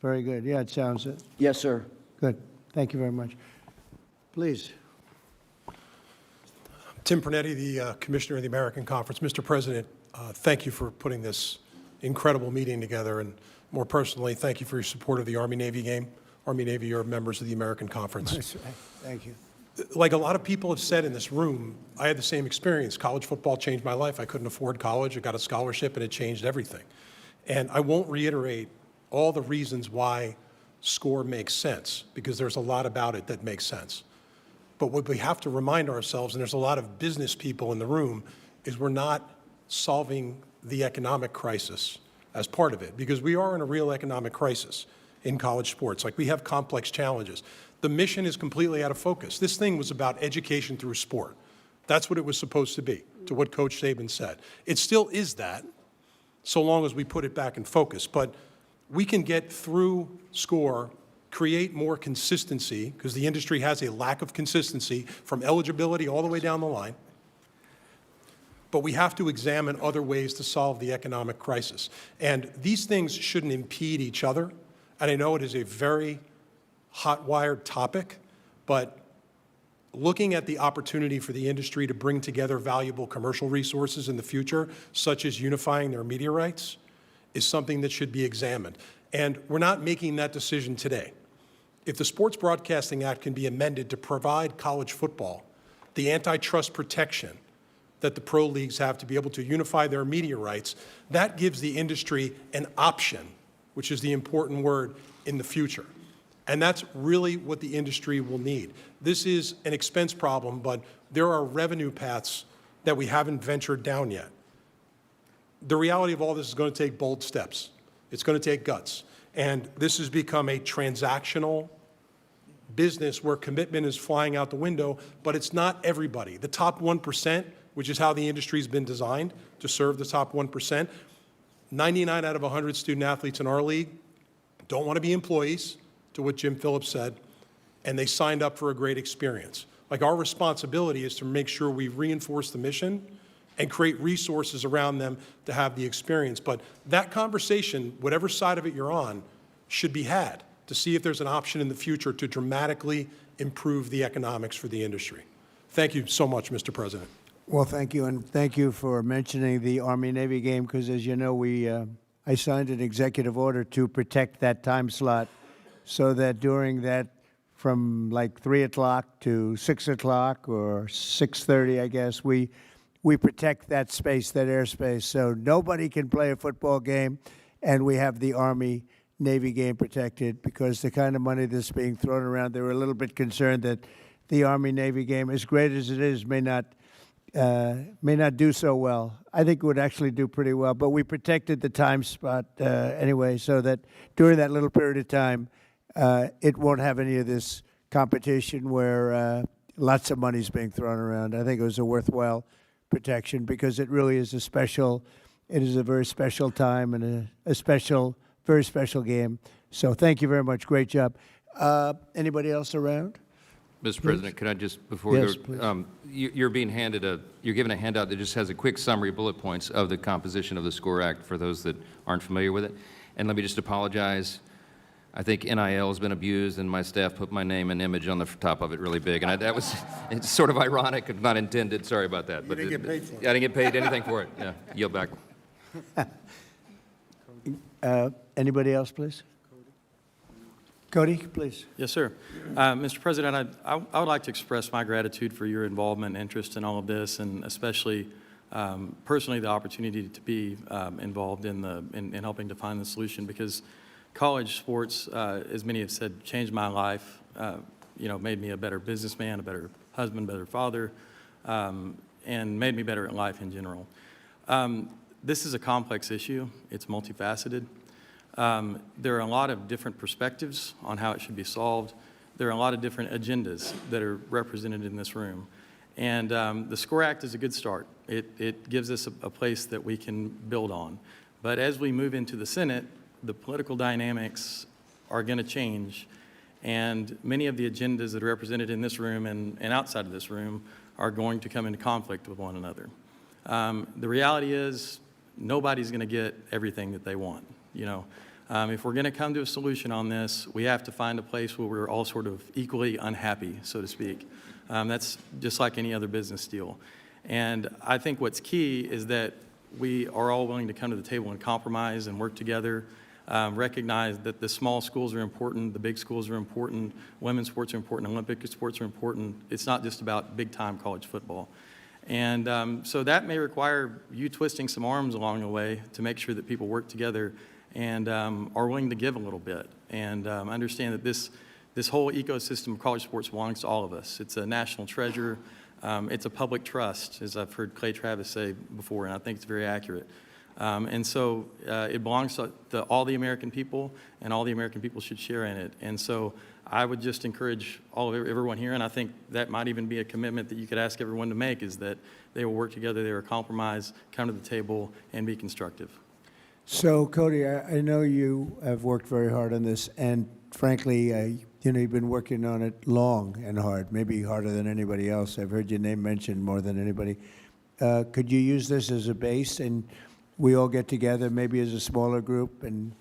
Very good. Yeah, it sounds it. Yes, sir. Good. Thank you very much. Please. Tim Pernetti, the Commissioner of the American Conference. Mr. President, thank you for putting this incredible meeting together, and more personally, thank you for your support of the Army-Navy game. Army-Navy are members of the American Conference. Thank you. Like a lot of people have said in this room, I had the same experience. College football changed my life. I couldn't afford college. I got a scholarship, and it changed everything. And I won't reiterate all the reasons why SCORE makes sense, because there's a lot about it that makes sense. But what we have to remind ourselves, and there's a lot of business people in the room, is we're not solving the economic crisis as part of it, because we are in a real economic crisis in college sports. Like, we have complex challenges. The mission is completely out of focus. This thing was about education through sport. That's what it was supposed to be, to what Coach Saban said. It still is that, so long as we put it back in focus. But we can get through SCORE, create more consistency, because the industry has a lack of consistency from eligibility all the way down the line. But we have to examine other ways to solve the economic crisis. And these things shouldn't impede each other. And I know it is a very hot-wired topic, but looking at the opportunity for the industry to bring together valuable commercial resources in the future, such as unifying their media rights, is something that should be examined. And we're not making that decision today. If the Sports Broadcasting Act can be amended to provide college football the antitrust protection that the pro leagues have to be able to unify their media rights, that gives the industry an option, which is the important word, in the future. And that's really what the industry will need. This is an expense problem, but there are revenue paths that we haven't ventured down yet. The reality of all this is going to take bold steps. It's going to take guts. And this has become a transactional business where commitment is flying out the window, but it's not everybody. The top 1%, which is how the industry has been designed to serve the top 1%, 99 out of 100 student athletes in our league don't want to be employees, to what Jim Phillips said, and they signed up for a great experience. Like, our responsibility is to make sure we reinforce the mission and create resources around them to have the experience. But that conversation, whatever side of it you're on, should be had to see if there's an option in the future to dramatically improve the economics for the industry. Thank you so much, Mr. President. Well, thank you, and thank you for mentioning the Army-Navy game, because as you know, I signed an executive order to protect that time slot so that during that, from like 3 o'clock to 6 o'clock or 6:30, I guess, we protect that space, that airspace, so nobody can play a football game, and we have the Army-Navy game protected, because the kind of money that's being thrown around, they were a little bit concerned that the Army-Navy game, as great as it is, may not do so well. I think it would actually do pretty well, but we protected the time spot anyway, so that during that little period of time, it won't have any of this competition where lots of money's being thrown around. I think it was a worthwhile protection, because it really is it is a very special time and a special, very special game. So thank you very much. Great job. Anybody else around? Mr. President, could I just, before Yes, you're being you're given a handout that just has a quick summary, bullet points of the composition of the SCORE Act for those that aren't familiar with it. And let me just apologize. I think NIL has been abused, and my staff put my name and image on the top of it really big. And that was, it's sort of ironic and not intended. Sorry about that. You didn't get paid for it. I didn't get paid anything for it. Yeah, yield back. Anybody else, please? Cody, please. Yes, sir. Mr. President, I would like to express my gratitude for your involvement and interest in all of this, and especially personally the opportunity to be involved in helping to find the solution, because college sports, as many have said, changed my life, made me a better businessman, a better husband, better father, and made me better at life in general. This is a complex issue. It's multifaceted. There are a lot of different perspectives on how it should be solved. There are a lot of different agendas that are represented in this room. And the SCORE Act is a good start. It gives us a place that we can build on. But as we move into the Senate, the political dynamics are going to change, and many of the agendas that are represented in this room and outside of this room are going to come into conflict with one another. The reality is nobody's going to get everything that they want. If we're going to come to a solution on this, we have to find a place where we're all sort of equally unhappy, so to speak. That's just like any other business deal. And I think what's key is that we are all willing to come to the table and compromise and work together, recognize that the small schools are important, the big schools are important, women's sports are important, Olympic sports are important. It's not just about big-time college football. And so that may require you twisting some arms along the way to make sure that people work together and are willing to give a little bit and understand that this whole ecosystem of college sports belongs to all of us. It's a national treasure. It's a public trust, as I've heard Clay Travis say before, and I think it's very accurate. And so it belongs to all the American people, and all the American people should share in it. And so I would just encourage everyone here, and I think that might even be a commitment that you could ask everyone to make, is that they will work together, they will compromise, come to the table, and be constructive. So, Cody, I know you have worked very hard on this, and frankly, you've been working on it long and hard, maybe harder than anybody else. I've heard your name mentioned more than anybody. Could you use this as a base, and we all get together, maybe as a smaller group, and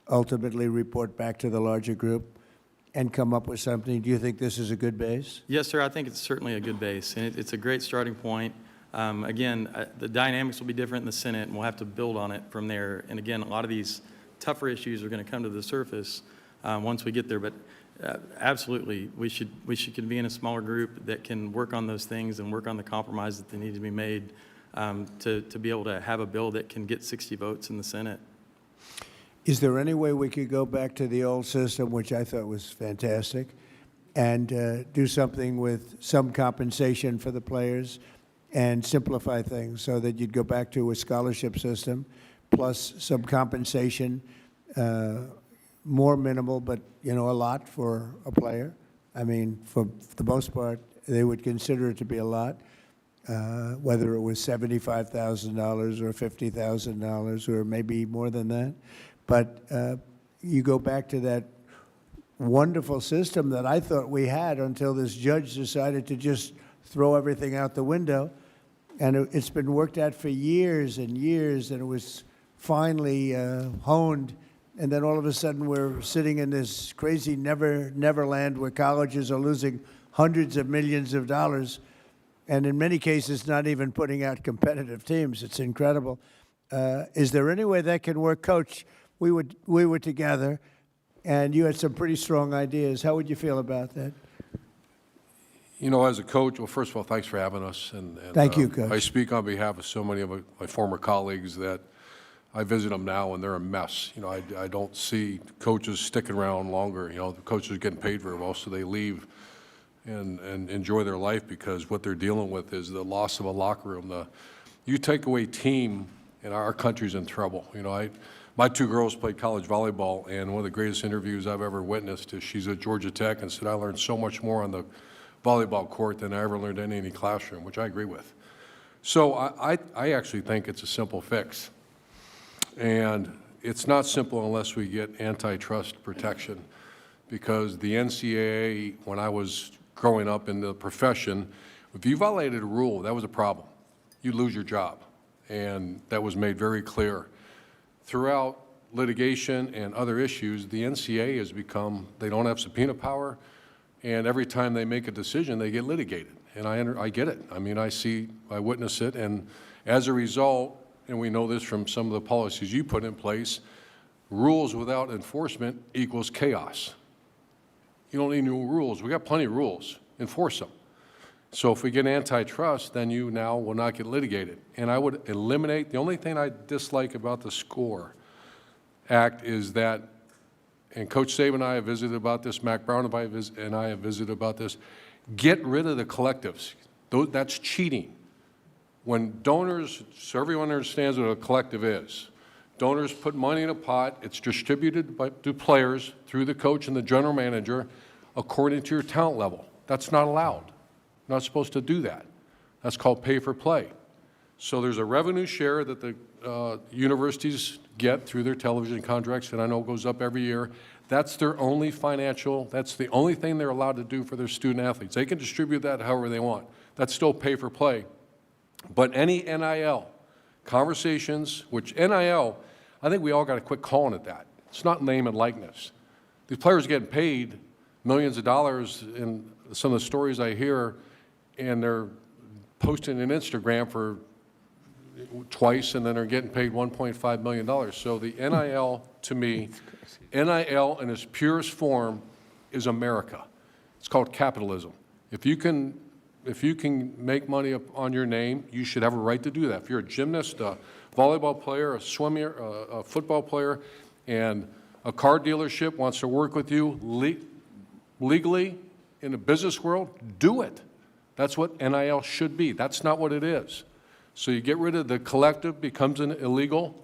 ultimately report back to the larger group and come up with something? Do you think this is a good base? Yes, sir. I think it's certainly a good base, and it's a great starting point. Again, the dynamics will be different in the Senate, and we'll have to build on it from there. And again, a lot of these tougher issues are going to come to the surface once we get there. But absolutely, we should convene a smaller group that can work on those things and work on the compromises that need to be made to be able to have a bill that can get 60 votes in the Senate. Is there any way we could go back to the old system, which I thought was fantastic, and do something with some compensation for the players and simplify things so that you'd go back to a scholarship system plus some compensation, more minimal, but, a lot for a player? I mean, for the most part, they would consider it to be a lot, whether it was $75,000 or $50,000 or maybe more than that. But you go back to that wonderful system that I thought we had until this judge decided to just throw everything out the window. And it's been worked at for years and years, and it was finally honed. And then all of a sudden we're sitting in this crazy neverland where colleges are losing hundreds of millions of dollars, and in many cases not even putting out competitive teams. It's incredible. Is there any way that can work? Coach, we were together, and you had some pretty strong ideas. How would you feel about that? As a coach, well, first of all, thanks for having us. And Thank you, Coach. I speak on behalf of so many of my former colleagues that I visit them now, and they're a mess. I don't see coaches sticking around longer. The coaches are getting paid very well, so they leave and enjoy their life, because what they're dealing with is the loss of a locker room. You take away team, and our country's in trouble. My two girls played college volleyball, and one of the greatest interviews I've ever witnessed is she's at Georgia Tech and said, I learned so much more on the volleyball court than I ever learned in any classroom, which I agree with. So I actually think it's a simple fix. And it's not simple unless we get antitrust protection, because the NCAA, when I was growing up in the profession, if you violated a rule, that was a problem. You'd lose your job. And that was made very clear. Throughout litigation and other issues, the NCAA has become, they don't have subpoena power, and every time they make a decision, they get litigated. And I get it. I mean, I witness it, and as a result, and we know this from some of the policies you put in place, rules without enforcement equals chaos. You don't need new rules. We got plenty of rules. Enforce them. So if we get antitrust, then you now will not get litigated. And I would eliminate, the only thing I dislike about the SCORE Act is that, and Coach Saban and I have visited about this, Mac Brown and I have visited about this, get rid of the collectives. That's cheating. When donors, so everyone understands what a collective is, donors put money in a pot, it's distributed to players through the coach and the general manager according to your talent level. That's not allowed. Not supposed to do that. That's called pay for play. So there's a revenue share that the universities get through their television contracts, and I know it goes up every year. That's their only that's the only thing they're allowed to do for their student athletes. They can distribute that however they want. That's still pay for play. But any NIL conversations, which NIL, I think we all got to quit calling it that. It's not name and likeness. These players are getting paid millions of dollars in some of the stories I hear, and they're posting an Instagram for twice, and then they're getting paid $1.5 million. So the NIL, to me, NIL in its purest form is America. It's called capitalism. If you can make money on your name, you should have a right to do that. If you're a gymnast, a volleyball player, a swimmer, a football player, and a car dealership wants to work with you legally in the business world, do it. That's what NIL should be. That's not what it is. So you get rid of the collective, becomes an illegal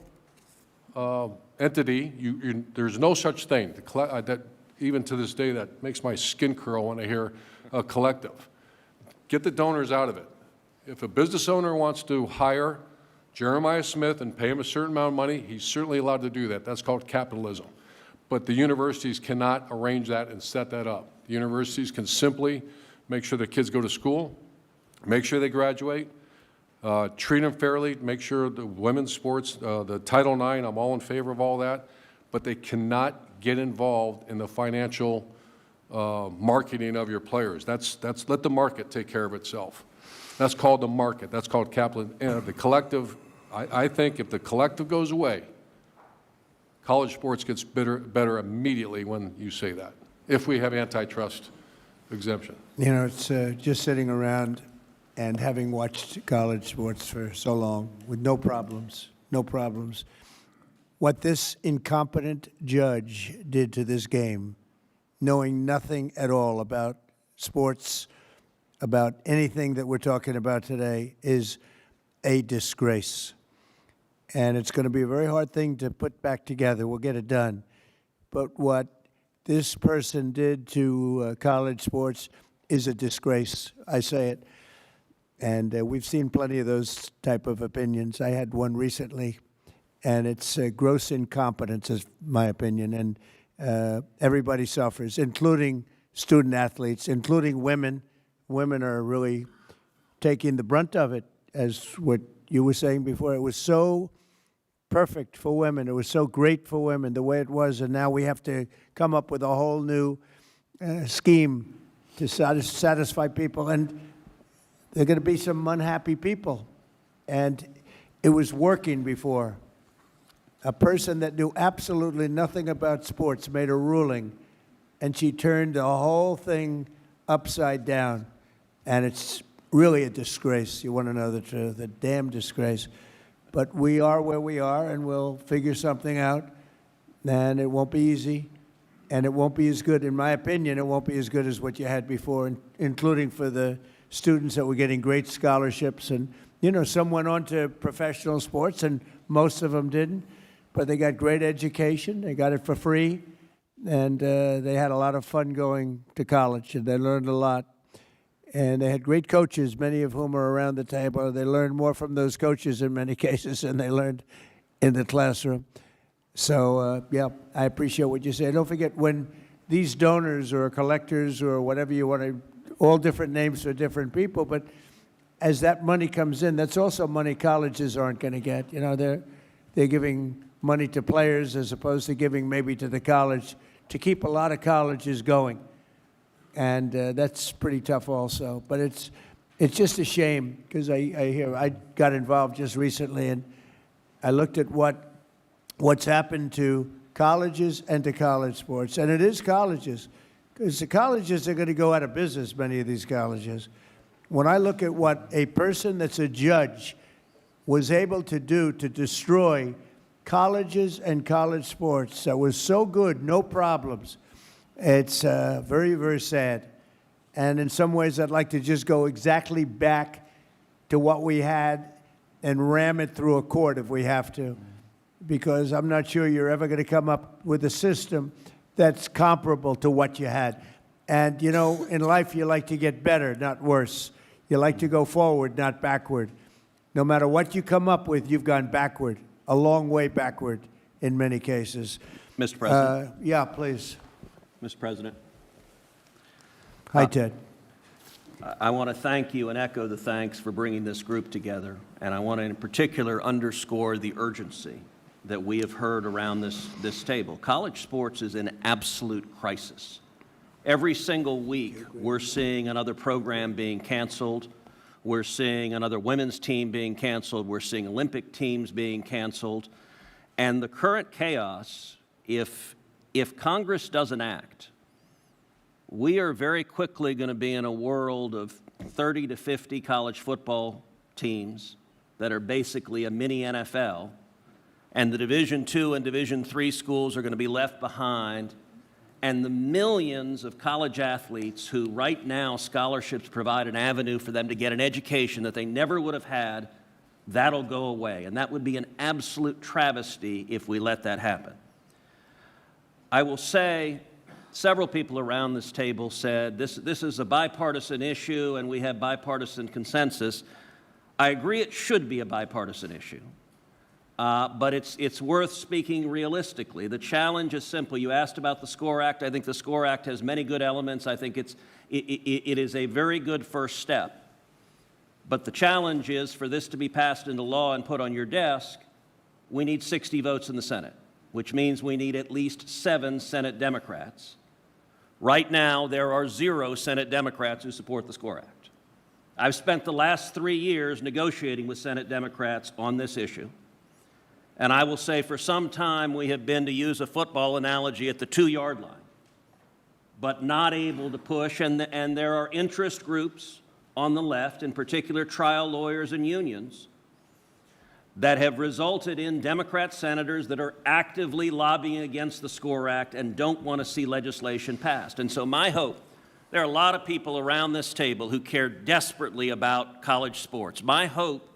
entity. There's no such thing. That even to this day, that makes my skin curl when I hear a collective. Get the donors out of it. If a business owner wants to hire Jeremiah Smith and pay him a certain amount of money, he's certainly allowed to do that. That's called capitalism. But the universities cannot arrange that and set that up. The universities can simply make sure the kids go to school, make sure they graduate, treat them fairly, make sure the women's sports, the Title IX, I'm all in favor of all that, but they cannot get involved in the financial marketing of your players. That's let the market take care of itself. That's called the market. That's called capitalism. The collective, I think if the collective goes away, college sports gets better immediately when you say that, if we have antitrust exemption. You know, it's just sitting around and having watched college sports for so long with no problems, what this incompetent judge did to this game, knowing nothing at all about sports, about anything that we're talking about today, is a disgrace. And it's going to be a very hard thing to put back together. We'll get it done. But what this person did to college sports is a disgrace. I say it. And we've seen plenty of those type of opinions. I had one recently, and it's gross incompetence, is my opinion. And everybody suffers, including student athletes, including women. Women are really taking the brunt of it, as what you were saying before. It was so perfect for women. It was so great for women, the way it was, and now we have to come up with a whole new scheme to satisfy people. And there are going to be some unhappy people. And it was working before. A person that knew absolutely nothing about sports made a ruling, and she turned the whole thing upside down. And it's really a disgrace. You want to know the truth, a damn disgrace. But we are where we are, and we'll figure something out. And it won't be easy, and it won't be as good, in my opinion, it won't be as good as what you had before, including for the students that were getting great scholarships. And, you know, some went on to professional sports, and most of them didn't. But they got great education. They got it for free. And they had a lot of fun going to college, and they learned a lot. And they had great coaches, many of whom are around the table. They learned more from those coaches in many cases than they learned in the classroom. So, yeah, I appreciate what you say. Don't forget, when these donors or collectors or whatever you want to, all different names for different people, but as that money comes in, that's also money colleges aren't going to get. You know, they're giving money to players as opposed to giving maybe to the college to keep a lot of colleges going. And that's pretty tough also. But it's just a shame, because I got involved just recently, and I looked at what's happened to colleges and to college sports. And it is colleges, because the colleges are going to go out of business, many of these colleges. When I look at what a person that's a judge was able to do to destroy colleges and college sports that was so good, no problems, it's very, very sad. And in some ways, I'd like to just go exactly back to what we had and ram it through a court if we have to, because I'm not sure you're ever going to come up with a system that's comparable to what you had. And, you know, in life, you like to get better, not worse. You like to go forward, not backward. no matter what you come up with, you've gone backward, a long way backward in many cases. Mr. President. Yeah, please. Mr. President. Hi, Ted. I want to thank you and echo the thanks for bringing this group together. And I want to in particular underscore the urgency that we have heard around this table. College sports is in absolute crisis. Every single week, we're seeing another program being canceled. We're seeing another women's team being canceled. We're seeing Olympic teams being canceled. And the current chaos, if Congress doesn't act, we are very quickly going to be in a world of 30 to 50 college football teams that are basically a mini NFL, and the Division II and Division III schools are going to be left behind, and the millions of college athletes who right now scholarships provide an avenue for them to get an education that they never would have had, that'll go away. And that would be an absolute travesty if we let that happen. I will say, several people around this table said this is a bipartisan issue and we have bipartisan consensus. I agree it should be a bipartisan issue, but it's worth speaking realistically. The challenge is simple. You asked about the SCORE Act. I think the SCORE Act has many good elements. I think it is a very good first step. But the challenge is for this to be passed into law and put on your desk, we need 60 votes in the Senate, which means we need at least 7 Senate Democrats. Right now, there are 0 Senate Democrats who support the SCORE Act. I've spent the last 3 years negotiating with Senate Democrats on this issue. And I will say for some time we have been, to use a football analogy, at the 2-yard line, but not able to push. And there are interest groups on the left, in particular trial lawyers and unions, that have resulted in Democrat senators that are actively lobbying against the SCORE Act and don't want to see legislation passed. And so my hope, there are a lot of people around this table who care desperately about college sports. My hope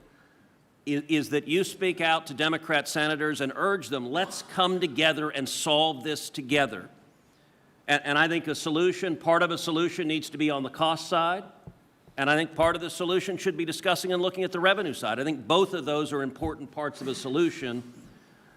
is that you speak out to Democrat senators and urge them, let's come together and solve this together. And I think a solution, part of a solution needs to be on the cost side. And I think part of the solution should be discussing and looking at the revenue side. I think both of those are important parts of a solution.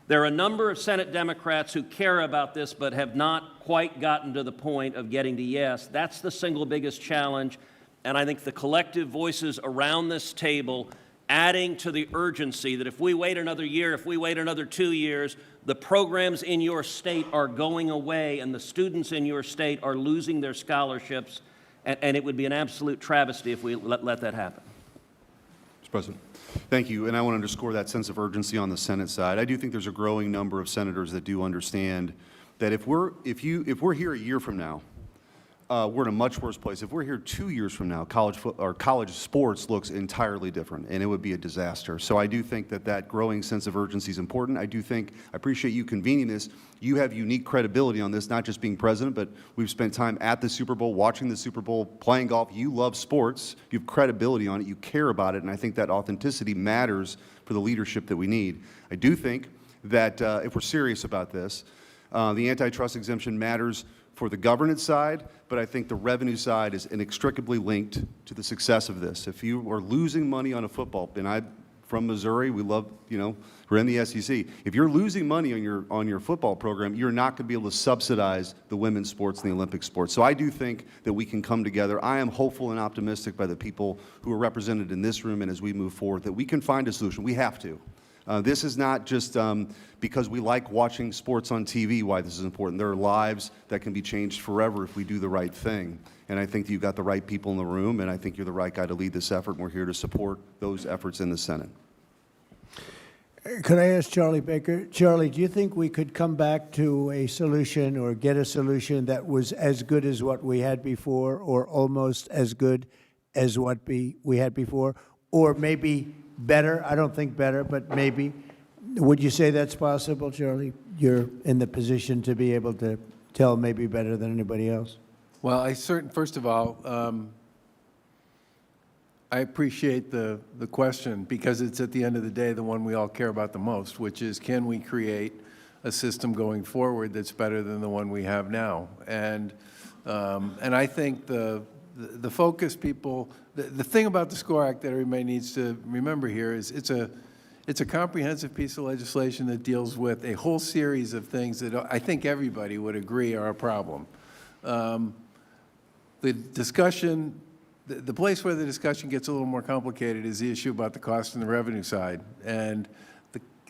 There are a number of Senate Democrats who care about this but have not quite gotten to the point of getting to yes. That's the single biggest challenge. And I think the collective voices around this table adding to the urgency that if we wait another year, if we wait another 2 years, the programs in your state are going away and the students in your state are losing their scholarships. And it would be an absolute travesty if we let that happen. Mr. President. Thank you. And I want to underscore that sense of urgency on the Senate side. I do think there's a growing number of senators that do understand that if we're here a year from now, we're in a much worse place. If we're here 2 years from now, college sports looks entirely different, and it would be a disaster. So I do think that growing sense of urgency is important. I appreciate you convening this. You have unique credibility on this, not just being president, but we've spent time at the Super Bowl, watching the Super Bowl, playing golf. You love sports. You have credibility on it. You care about it, and I think that authenticity matters for the leadership that we need. I do think that if we're serious about this, the antitrust exemption matters for the governance side, but I think the revenue side is inextricably linked to the success of this. If you are losing money on a football, and I'm from Missouri, we love, we're in the SEC. If you're losing money on your football program, you're not going to be able to subsidize the women's sports and the Olympic sports. So I do think that we can come together. I am hopeful and optimistic by the people who are represented in this room and as we move forward that we can find a solution. We have to. This is not just because we like watching sports on TV why this is important. There are lives that can be changed forever if we do the right thing. And I think that you've got the right people in the room, and I think you're the right guy to lead this effort, and we're here to support those efforts in the Senate. Could I ask Charlie Baker? Charlie, do you think we could come back to a solution or get a solution that was as good as what we had before or almost as good as what we had before? Or maybe better? I don't think better, but maybe. Would you say that's possible, Charlie? You're in the position to be able to tell maybe better than anybody else. Well, first of all, I appreciate the question because it's at the end of the day the one we all care about the most, which is can we create a system going forward that's better than the one we have now? And I think the the focus people, the thing about the SCORE Act that everybody needs to remember here is it's a comprehensive piece of legislation that deals with a whole series of things that I think everybody would agree are a problem. The discussion, the place where the discussion gets a little more complicated is the issue about the cost and the revenue side and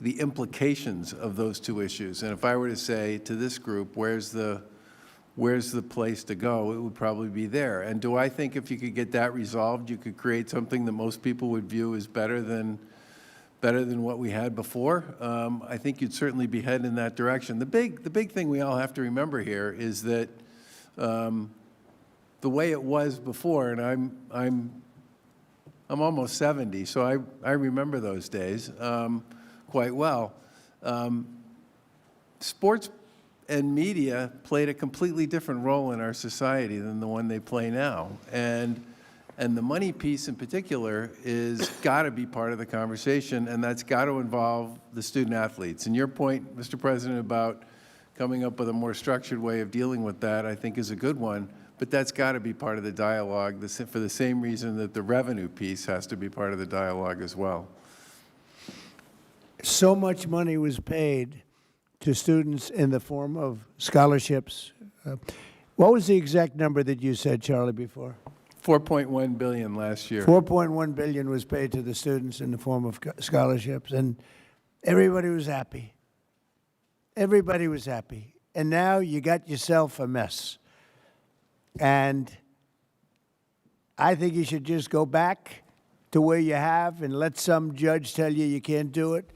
the implications of those two issues. And if I were to say to this group, where's the place to go, it would probably be there. And do I think if you could get that resolved, you could create something that most people would view as better than what we had before? I think you'd certainly be heading in that direction. The big thing we all have to remember here is that the way it was before, and I'm almost 70, so I remember those days quite well. Sports and media played a completely different role in our society than the one they play now. And the money piece in particular is got to be part of the conversation, and that's got to involve the student athletes. And your point, Mr. President, about coming up with a more structured way of dealing with that, I think is a good one, but that's got to be part of the dialogue for the same reason that the revenue piece has to be part of the dialogue as well. So much money was paid to students in the form of scholarships. What was the exact number that you said, Charlie, before? $4.1 billion last year. $4.1 billion was paid to the students in the form of scholarships, and everybody was happy. Everybody was happy. And now you got yourself a mess. And I think you should just go back to where you have and let some judge tell you you can't do it,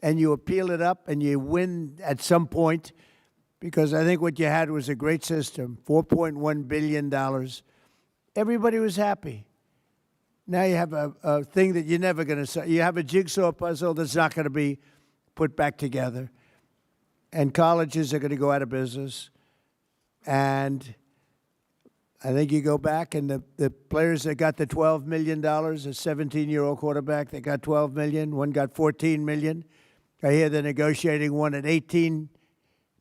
and you appeal it up and you win at some point, because I think what you had was a great system, $4.1 billion. Everybody was happy. Now you have a thing that you're never going to, you have a jigsaw puzzle that's not going to be put back together. And colleges are going to go out of business. And I think you go back and the players that got the $12 million, a 17-year-old quarterback that got $12 million, one got $14 million. I hear they're negotiating one at $18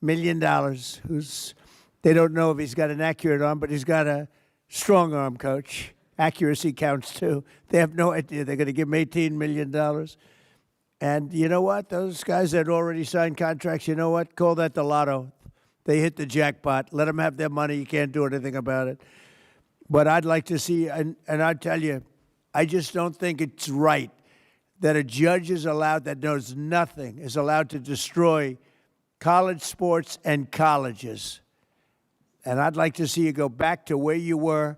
million, they don't know if he's got an accurate arm, but he's got a strong arm, coach. Accuracy counts too. They have no idea. They're going to give him $18 million. And you know what? Those guys that already signed contracts, you know what? Call that the lotto. They hit the jackpot. Let them have their money. You can't do anything about it. But I'd like to see, and I tell you, I just don't think it's right that a judge is allowed, that knows nothing, is allowed to destroy college sports and colleges. And I'd like to see you go back to where you were,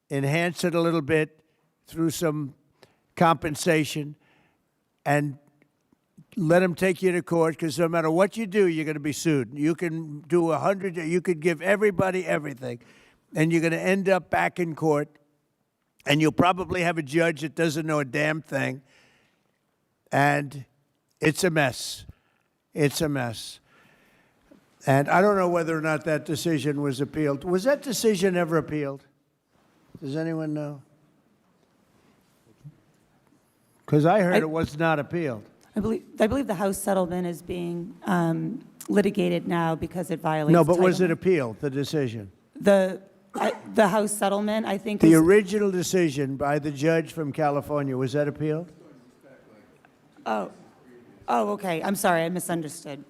enhance it a little bit through some compensation, and let them take you to court, because no matter what you do, you're going to be sued. You can do 100, you could give everybody everything, and you're going to end up back in court, and you'll probably have a judge that doesn't know a damn thing, and it's a mess. It's a mess. And I don't know whether or not that decision was appealed. Was that decision ever appealed? Does anyone know? Because I heard it was not appealed. I believe the House settlement is being litigated now because it violates No, but Title was it IX. appealed, the decision? The House settlement, I think, The was, original decision by the judge from California, was that appealed? oh, okay. I'm sorry, I misunderstood.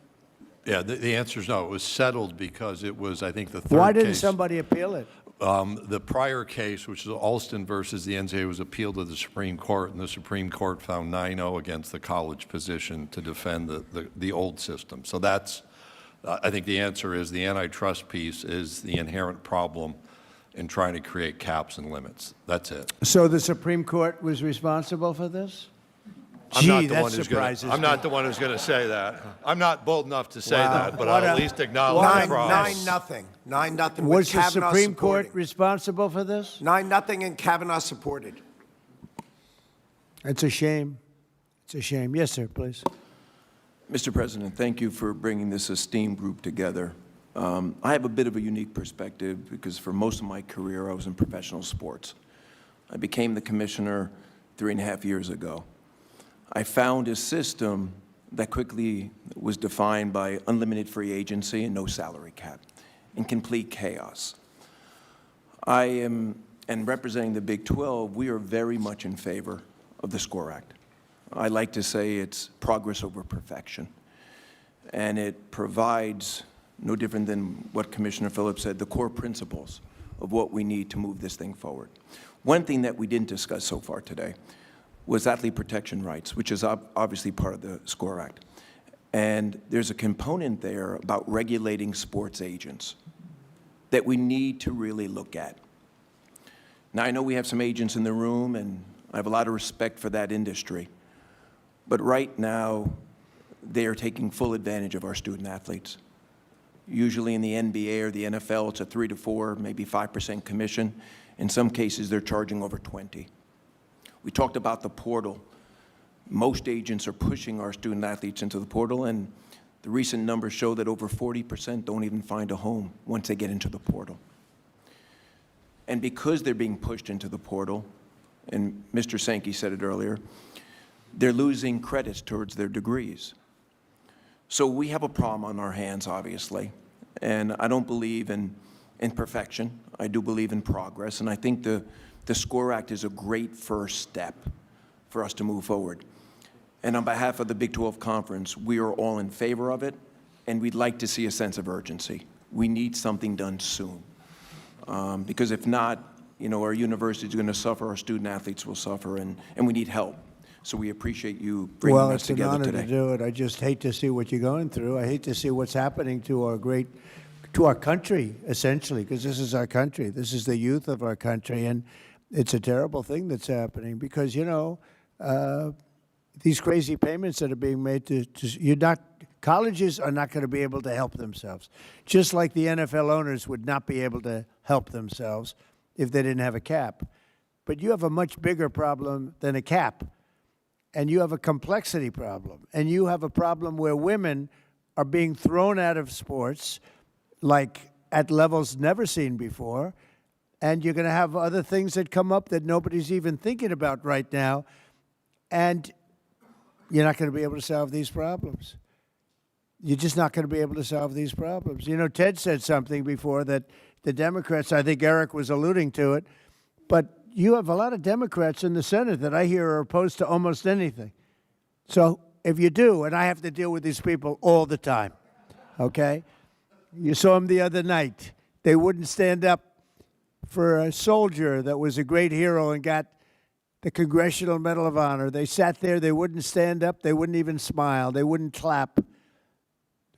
Yeah, the answer is no. It was settled because it was, I think, the third case. Why didn't somebody appeal it? The prior case, which is Alston versus the NCAA, was appealed to the Supreme Court, and the Supreme Court found 9-0 against the college position to defend the old system. So that's, I think the answer is the antitrust piece is the inherent problem in trying to create caps and limits. That's it. So the Supreme Court was responsible for this? I'm not Gee, the that one who's surprises gonna, I'm me. not the one who's going to say that. I'm not bold enough to say Wow. that, but What I'll at a- least acknowledge the problem. 9-0. 9-0 with Was the Kavanaugh Supreme Court supporting. responsible for this? 9-0 and Kavanaugh supported. It's a shame. It's a shame. Yes, sir, please. Mr. President, thank you for bringing this esteemed group together. I have a bit of a unique perspective because for most of my career I was in professional sports. I became the commissioner 3.5 years ago. I found a system that quickly was defined by unlimited free agency and no salary cap, in complete chaos. I am and representing the Big 12, we are very much in favor of the SCORE Act. I like to say it's progress over perfection. And it provides, no different than what Commissioner Phillips said, the core principles of what we need to move this thing forward. One thing that we didn't discuss so far today was athlete protection rights, which is obviously part of the SCORE Act. And there's a component there about regulating sports agents that we need to really look at. Now, I know we have some agents in the room, and I have a lot of respect for that industry. But right now, they are taking full advantage of our student athletes. Usually in the NBA or the NFL, it's a 3 to 4, maybe 5% commission. In some cases, they're charging over 20. We talked about the portal. Most agents are pushing our student athletes into the portal, and the recent numbers show that over 40% don't even find a home once they get into the portal. And because they're being pushed into the portal, and Mr. Sankey said it earlier, they're losing credits towards their degrees. So we have a problem on our hands, obviously, and I don't believe in perfection. I do believe in progress, and I think the SCORE Act is a great first step for us to move forward. And on behalf of the Big 12 Conference, we are all in favor of it, and we'd like to see a sense of urgency. We need something done soon, because if not, you know, our university is going to suffer, our student athletes will suffer, and we need help. So we appreciate you bringing us together today. Well, it's an honor to do it. I just hate to see what you're going through. I hate to see what's happening to our country, essentially, because this is our country. This is the youth of our country, and it's a terrible thing that's happening because, you know, these crazy payments that are being made colleges are not going to be able to help themselves. Just like the NFL owners would not be able to help themselves if they didn't have a cap. But you have a much bigger problem than a cap. And you have a complexity problem. And you have a problem where women are being thrown out of sports, like at levels never seen before. And you're going to have other things that come up that nobody's even thinking about right now. And you're not going to be able to solve these problems. You're just not going to be able to solve these problems. You know, Ted said something before that the Democrats, I think Eric was alluding to it, but you have a lot of Democrats in the Senate that I hear are opposed to almost anything. So if you do, and I have to deal with these people all the time, okay? You saw them the other night. They wouldn't stand up for a soldier that was a great hero and got the Congressional Medal of Honor. They sat there. They wouldn't stand up. They wouldn't even smile. They wouldn't clap.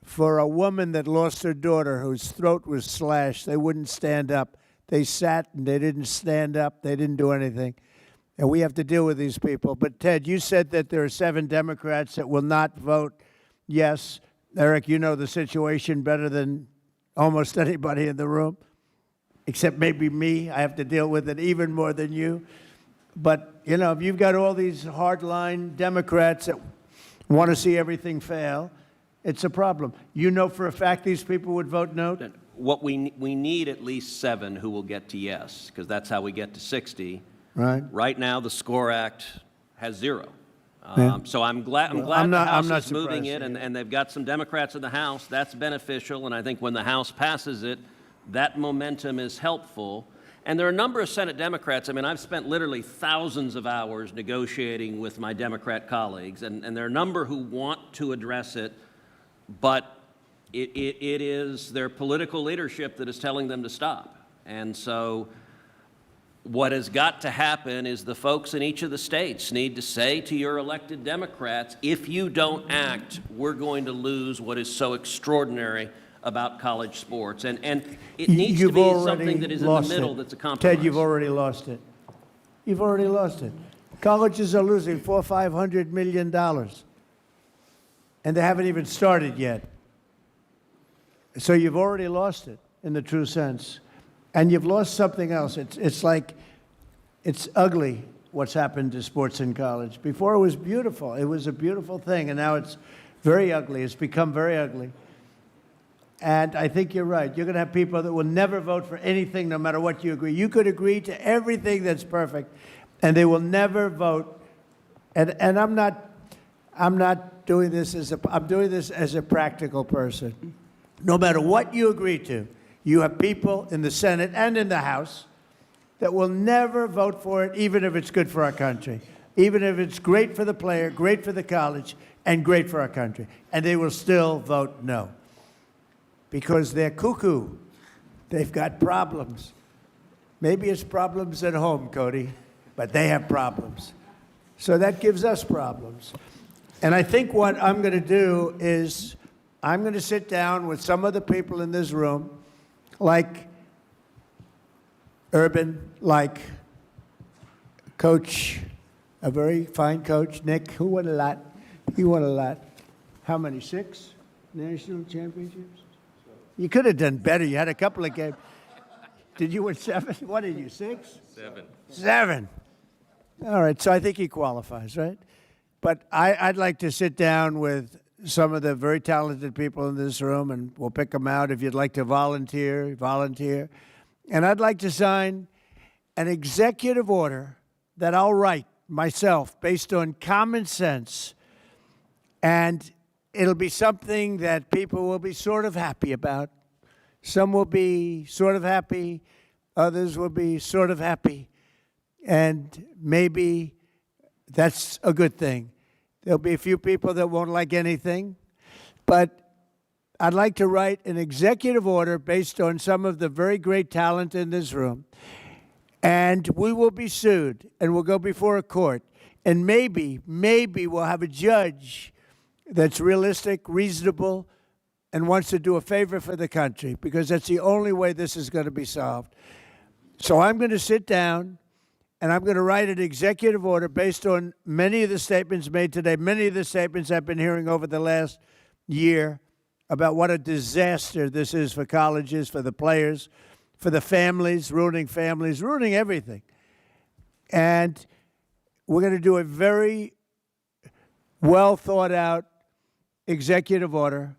For a woman that lost her daughter whose throat was slashed, they wouldn't stand up. They sat and they didn't stand up. They didn't do anything. And we have to deal with these people. But, Ted, you said that there are 7 Democrats that will not vote yes. Eric, you know the situation better than almost anybody in the room, except maybe me. I have to deal with it even more than you. But, you know, if you've got all these hardline Democrats that want to see everything fail, it's a problem. You know for a fact these people would vote no? What we need at least 7 who will get to yes, because that's how we get to 60. Right. Right now, the SCORE Act has 0. Yeah. So I'm glad I'm the not House is moving surprised, it, yeah. and they've got some Democrats in the House. That's beneficial, and I think when the House passes it, that momentum is helpful. And there are a number of Senate Democrats. I mean, I've spent literally thousands of hours negotiating with my Democrat colleagues, and there are a number who want to address it, but it is their political leadership that is telling them to stop. And so what has got to happen is the folks in each of the states need to say to your elected Democrats, if you don't act, we're going to lose what is so extraordinary about college sports. And it needs to be something that is in the middle that's a compromise. Ted, you've already lost it. You've already lost it. Colleges are losing $400–500 million. And they haven't even started yet. So you've already lost it in the true sense. And you've lost something else. It's like, it's ugly what's happened to sports in college. Before it was beautiful. It was a beautiful thing. And now it's very ugly. It's become very ugly. And I think you're right. You're going to have people that will never vote for anything no matter what you agree. You could agree to everything that's perfect, and they will never vote. And I'm not doing this I'm doing this as a practical person. No matter what you agree to, you have people in the Senate and in the House that will never vote for it, even if it's good for our country, even if it's great for the player, great for the college, and great for our country. And they will still vote no because they're cuckoo. They've got problems. Maybe it's problems at home, Cody, but they have problems. So that gives us problems. And I think what I'm going to do is I'm going to sit down with some of the people in this room, like Urban, like Coach, a very fine coach, Nick, who won a lot. He won a lot. How many? 6 national championships? You could have done better. You had a couple of games. Did you win 7? What did you, 6? 7. 7. All right, so I think he qualifies, right? But I'd like to sit down with some of the very talented people in this room, and we'll pick them out. If you'd like to volunteer, volunteer. And I'd like to sign an executive order that I'll write myself based on common sense. And it'll be something that people will be sort of happy about. Some will be sort of happy. Others will be sort of happy. And maybe that's a good thing. There'll be a few people that won't like anything. But I'd like to write an executive order based on some of the very great talent in this room. And we will be sued, and we'll go before a court. And maybe we'll have a judge that's realistic, reasonable, and wants to do a favor for the country, because that's the only way this is going to be solved. So I'm going to sit down, and I'm going to write an executive order based on many of the statements made today, many of the statements I've been hearing over the last year about what a disaster this is for colleges, for the players, for the families, ruining everything. And we're going to do a very well thought out executive order.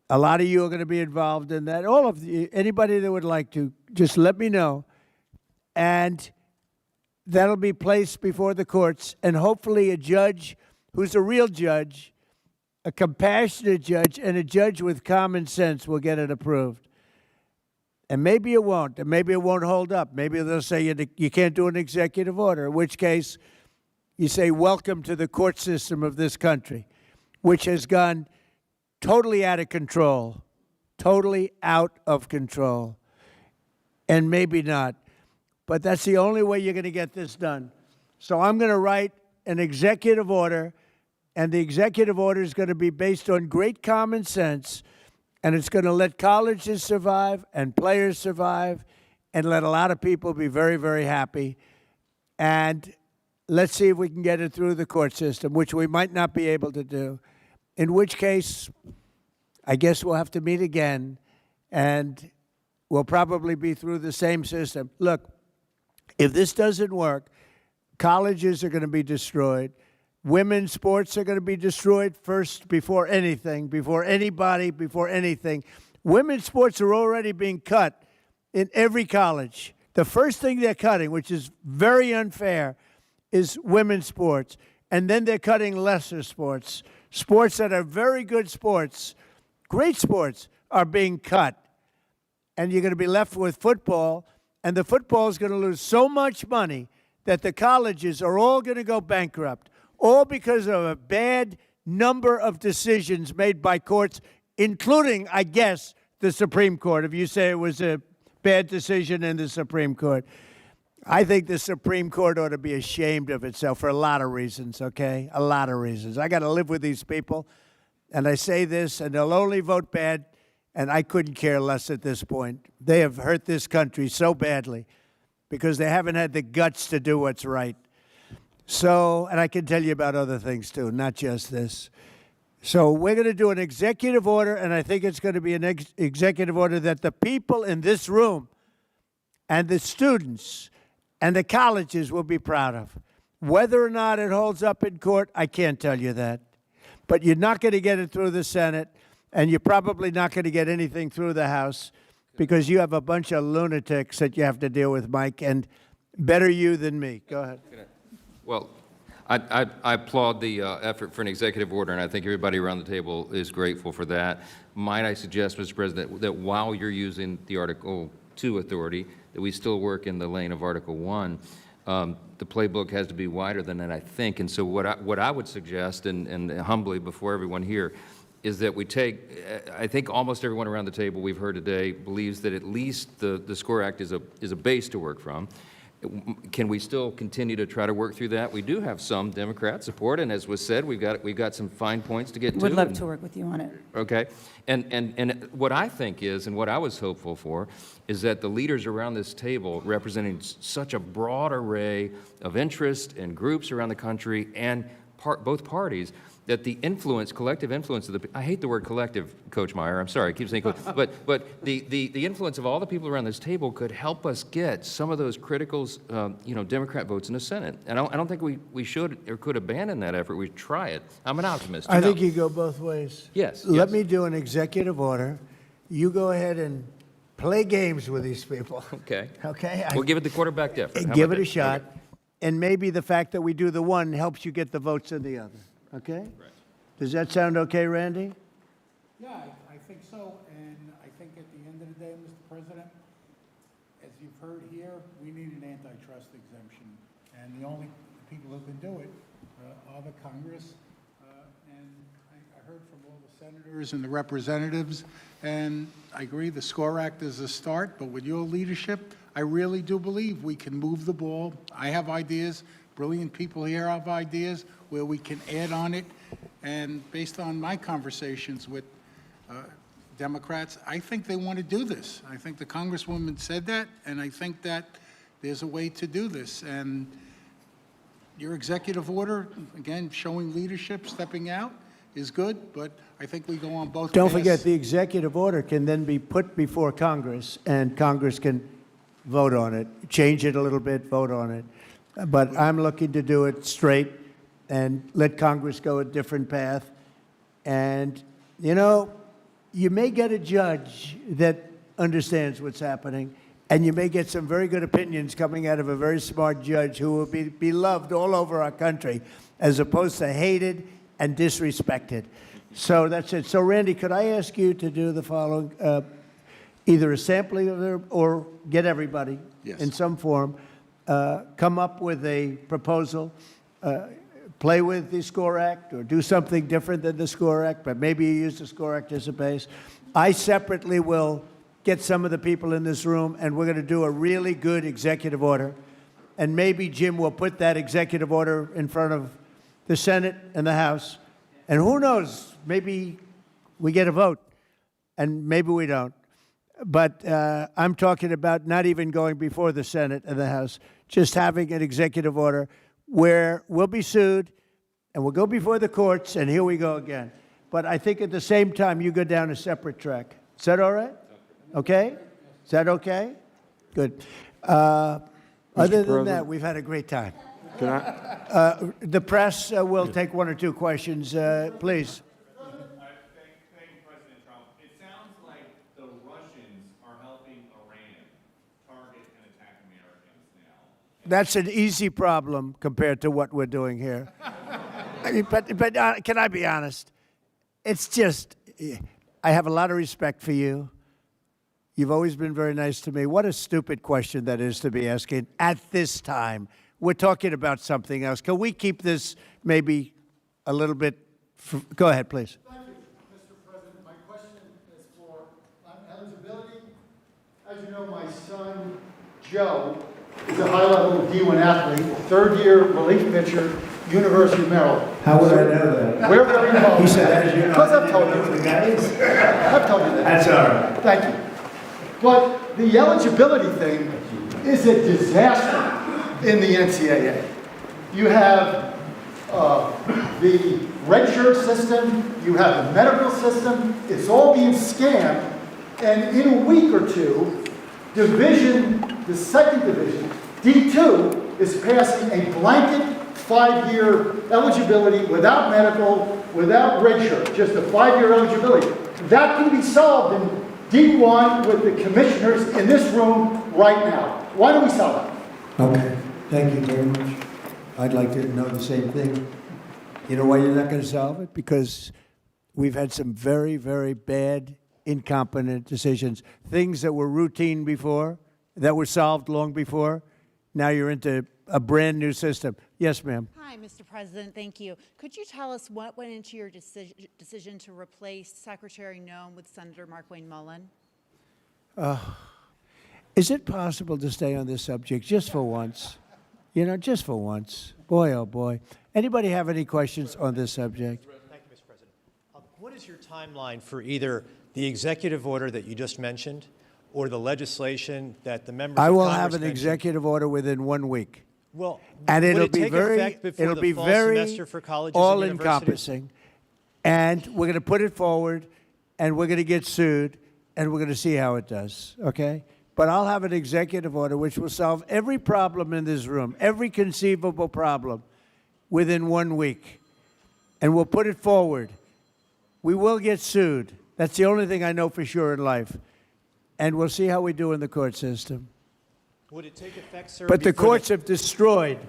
A lot of you are going to be involved in that. All of you, anybody that would like to, just let me know. And that'll be placed before the courts, and hopefully a judge who's a real judge, a compassionate judge, and a judge with common sense will get it approved. And maybe it won't, and maybe it won't hold up. Maybe they'll say you can't do an executive order, in which case you say, welcome to the court system of this country, which has gone totally out of control, and maybe not. But that's the only way you're going to get this done. So I'm going to write an executive order, and the executive order is going to be based on great common sense, and it's going to let colleges survive and players survive and let a lot of people be very, very happy. And let's see if we can get it through the court system, which we might not be able to do, in which case I guess we'll have to meet again, and we'll probably be through the same system. Look, if this doesn't work, colleges are going to be destroyed. Women's sports are going to be destroyed first, before anything, before anybody, before anything. Women's sports are already being cut in every college. The first thing they're cutting, which is very unfair, is women's sports. And then they're cutting lesser sports. Sports that are very good sports, great sports, are being cut. And you're going to be left with football, and the football is going to lose so much money that the colleges are all going to go bankrupt, all because of a bad number of decisions made by courts, including, I guess, the Supreme Court. If you say it was a bad decision in the Supreme Court, I think the Supreme Court ought to be ashamed of itself for a lot of reasons, okay? A lot of reasons. I got to live with these people, and I say this, and they'll only vote bad, and I couldn't care less at this point. They have hurt this country so badly because they haven't had the guts to do what's right. So, and I can tell you about other things too, not just this. So we're going to do an executive order, and I think it's going to be an executive order that the people in this room and the students and the colleges will be proud of. Whether or not it holds up in court, I can't tell you that. But you're not going to get it through the Senate, and you're probably not going to get anything through the House because you have a bunch of lunatics that you have to deal with, Mike, and better you than me. Go ahead. Well, I applaud the effort for an executive order, and I think everybody around the table is grateful for that. Might I suggest, Mr. President, that while you're using the Article II authority, that we still work in the lane of Article I. The playbook has to be wider than that, I think. And so what I would suggest, and humbly before everyone here, is that we take, I think almost everyone around the table we've heard today believes that at least the SCORE Act is a base to work from. Can we still continue to try to work through that? We do have some Democrat support, and as was said, we've got some fine points to get to. Would love to work with you on it. Okay. And what I think is, and what I was hopeful for, is that the leaders around this table, representing such a broad array of interests and groups around the country and both parties, that the influence, collective influence of I hate the word collective, Coach Meyer, I'm sorry, I keep saying but the influence of all the people around this table could help us get some of those critical, Democrat votes in the Senate. And I don't think we should or could abandon that effort. We try it. I'm an optimist. I think you go both ways. Yes. Let me do an executive order. You go ahead and play games with these people. Okay. Okay? We'll give it the quarterback effort. How Give about it a that? shot. Okay. And maybe the fact that we do the one helps you get the votes in the other. Okay? Right. Does that sound okay, Randy? Yeah, I think so, and I think at the end of the day, Mr. President, as you've heard here, we need an antitrust exemption, and the only people who can do it are the Congress, and I heard from all the senators and the representatives, and I agree the SCORE Act is a start, but with your leadership, I really do believe we can move the ball. I have ideas, brilliant people here have ideas where we can add on it. And based on my conversations with Democrats, I think they want to do this. I think the Congresswoman said that, and I think that there's a way to do this. And your executive order, again, showing leadership, stepping out, is good, but I think we go on both Don't paths. forget, the executive order can then be put before Congress, and Congress can vote on it, change it a little bit, vote on it. But I'm looking to do it straight and let Congress go a different path. And, you may get a judge that understands what's happening, and you may get some very good opinions coming out of a very smart judge who will be beloved all over our country, as opposed to hated and disrespected. So that's it. So, Randy, could I ask you to do the following? Either a sampling of them or get everybody in some form, come up with a proposal, play with the SCORE Act or do something different than the SCORE Act, but maybe you use the SCORE Act as a base. I separately will get some of the people in this room, and we're going to do a really good executive order. And maybe Jim will put that executive order in front of the Senate and the House. And who knows, maybe we get a vote, and maybe we don't. But I'm talking about not even going before the Senate and the House, just having an executive order where we'll be sued and we'll go before the courts, and here we go again. But I think at the same time, you go down a separate track. Is that all right? Okay? Is that okay? Good. Other than that, we've had a great time. Can I? The press will take one or two questions, please. That's an easy problem compared to what we're doing here. I mean, but can I be honest? It's just, I have a lot of respect for you. You've always been very nice to me. What a stupid question that is to be asking at this time. We're talking about something else. Can we keep this maybe a little bit? Go ahead, please. Thank you, Mr. President. My question is for eligibility. As you know, my son, Joe, is a high-level D1 athlete, third-year relief pitcher, University of Maryland. How would I know that? We're very involved. He said, as you know. Because I've told you. I've told you that. That's all right. Thank you. But the eligibility thing is a disaster in the NCAA. You have the redshirt system, you have the medical system, it's all being scammed, and in a week or two, the second division, D2, is passing a blanket 5-year eligibility without medical, without redshirt, just a 5-year eligibility. That can be solved in D1 with the commissioners in this room right now. Why don't we solve it? Okay, thank you very much. I'd like to know the same thing. You know why you're not going to solve it? Because we've had some very, very bad incompetent decisions. Things that were routine before, that were solved long before, now you're into a brand-new system. Yes, ma'am. Hi, Mr. President. Thank you. Could you tell us what went into your decision to replace Secretary Noem with Senator Markwayne Mullin? Is it possible to stay on this subject just for once? You know, just for once. Boy, oh boy. Anybody have any questions on this subject? Thank you, Mr. President. What is your timeline for either the executive order that you just mentioned or the legislation that the members I of will Congress have an mentioned? executive order within 1 week. Well, And would it'll it be take very, effect before it'll the be fall very semester for colleges and universities? all-encompassing. And we're going to put it forward, and we're going to get sued, and we're going to see how it does, okay? But I'll have an executive order which will solve every problem in this room, every conceivable problem, within 1 week. And we'll put it forward. We will get sued. That's the only thing I know for sure in life. And we'll see how we do in the court system. Would it take effect, sir? But the before courts have destroyed,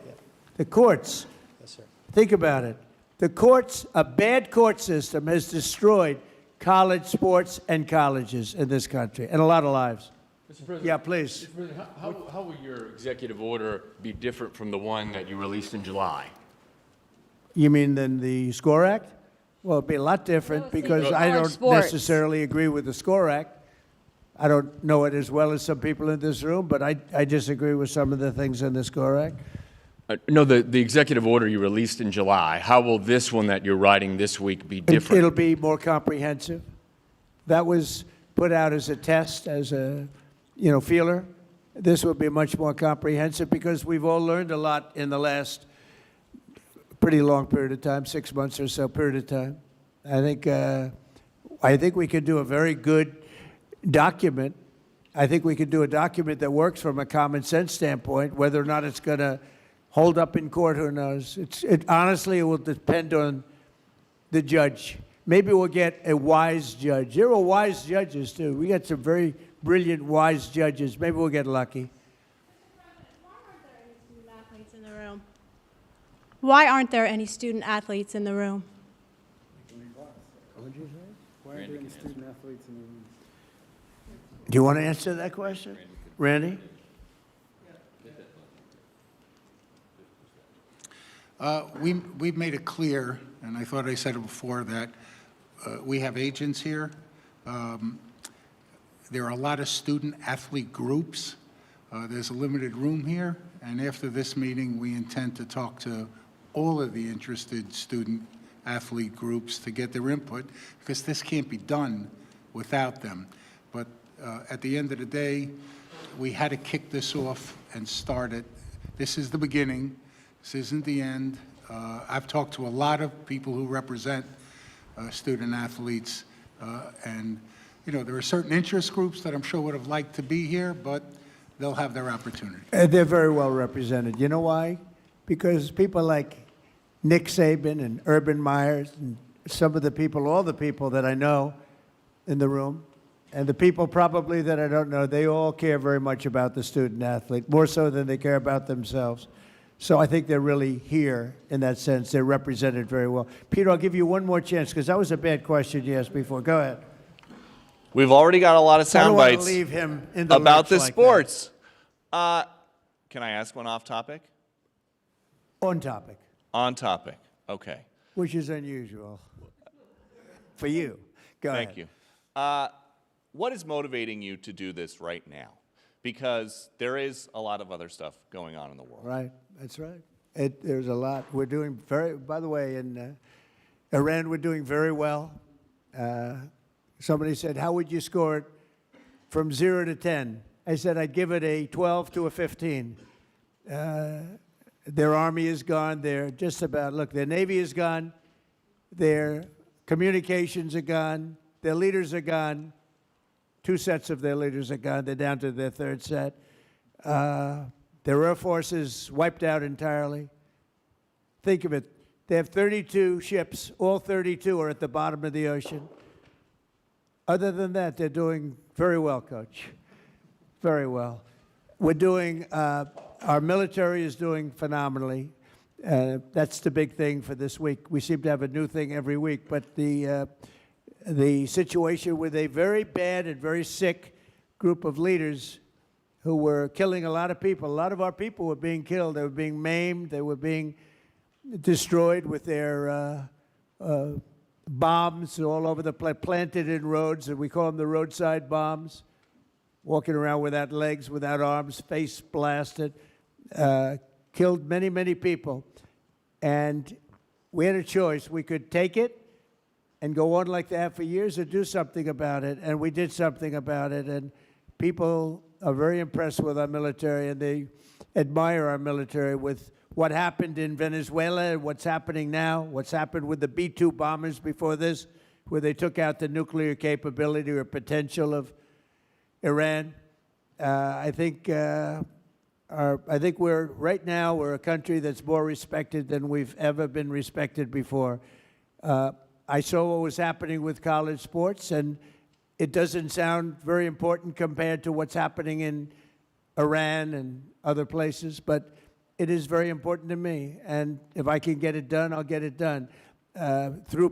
the courts, Yes, sir. think about it. The courts, a bad court system has destroyed college sports and colleges in this country, and a lot of lives. Mr. President, Yeah, please. Mr. President, how will your executive order be different from the one that you released in July? You mean than the SCORE Act? Well, it'd be a lot different because I don't necessarily agree with the SCORE Act. I don't know it as well as some people in this room, but I disagree with some of the things in the SCORE Act. No, the executive order you released in July, how will this one that you're writing this week be different? It'll be more comprehensive. That was put out as a test, as a, feeler. This will be much more comprehensive because we've all learned a lot in the last pretty long period of time, 6 months or so period of time. I think we could do a very good document. I think we could do a document that works from a common sense standpoint. Whether or not it's going to hold up in court, who knows? Honestly, it will depend on the judge. Maybe we'll get a wise judge. There are wise judges, too. We got some very brilliant, wise judges. Maybe we'll get lucky. Why aren't there any student athletes in the room? Why aren't there any student athletes in the room? Do you want to answer that question? Randy? We've made it clear, and I thought I said it before, that we have agents here. There are a lot of student-athlete groups. There's a limited room here, and after this meeting, we intend to talk to all of the interested student-athlete groups to get their input, because this can't be done without them. But at the end of the day, we had to kick this off and start it. This is the beginning. This isn't the end. I've talked to a lot of people who represent student-athletes, and there are certain interest groups that I'm sure would have liked to be here, but they'll have their opportunity. They're very well represented. You know why? Because people like Nick Saban and Urban Myers and some of the people, all the people that I know in the room, and the people probably that I don't know, they all care very much about the student athlete, more so than they care about themselves. So I think they're really here in that sense. They're represented very well. Peter, I'll give you one more chance because that was a bad question you asked before. Go ahead. We've already got a lot of sound bites leave him in the about the lurch like sports. Can I ask one off topic? On topic, On topic. Okay. which is unusual for you. Go ahead. Thank you. What is motivating you to do this right now? Because there is a lot of other stuff going on in the world. Right, that's right. There's a lot. We're doing by the way, in Iran, we're doing very well. Somebody said, how would you score it from 0 to 10? I said, I'd give it a 12 to a 15. Their army is gone. They're just about, look, their navy is gone. Their communications are gone. Their leaders are gone. 2 sets of their leaders are gone. They're down to their 3rd set. Their air force is wiped out entirely. Think of it. They have 32 ships. All 32 are at the bottom of the ocean. Other than that, they're doing very well, Coach. Very well. We're doing, our military is doing phenomenally. That's the big thing for this week. We seem to have a new thing every week, but the the situation with a very bad and very sick group of leaders who were killing a lot of people. A lot of our people were being killed. They were being maimed. They were being destroyed with their bombs all over the place, planted in roads, and we call them the roadside bombs, walking around without legs, without arms, face blasted, killed many, many people. And we had a choice. We could take it and go on like that for years or do something about it, and we did something about it. And people are very impressed with our military, and they admire our military with what happened in Venezuela and what's happening now, what's happened with the B-2 bombers before this, where they took out the nuclear capability or potential of Iran. I think we're right now we're a country that's more respected than we've ever been respected before. I saw what was happening with college sports, and it doesn't sound very important compared to what's happening in Iran and other places, but it is very important to me. And if I can get it done, I'll get it done. Through a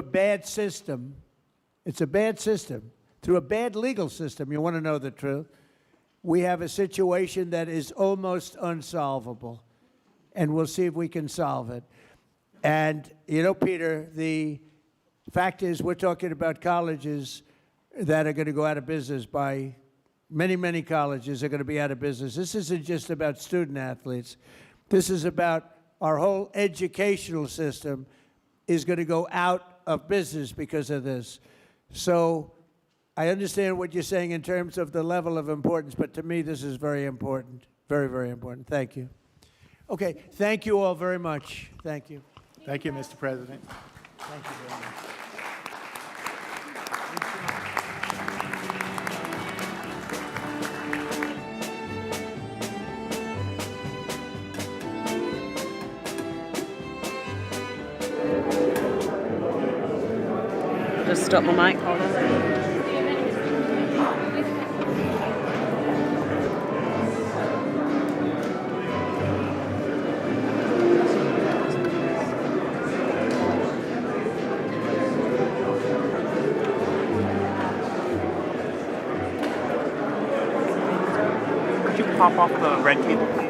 bad system, it's a bad system. Through a bad legal system, you want to know the truth, we have a situation that is almost unsolvable. And we'll see if we can solve it. And, you know, Peter, the fact is we're talking about colleges that are going to go out of business by many, many colleges are going to be out of business. This isn't just about student athletes. This is about our whole educational system is going to go out of business because of this. So I understand what you're saying in terms of the level of importance, but to me this is very important, very, very important. Thank you. Okay, thank you all very much. Thank you. Thank you, Mr. President. Thank you very much. Just stop my mic, hold on. Could you pop off the red cable, please?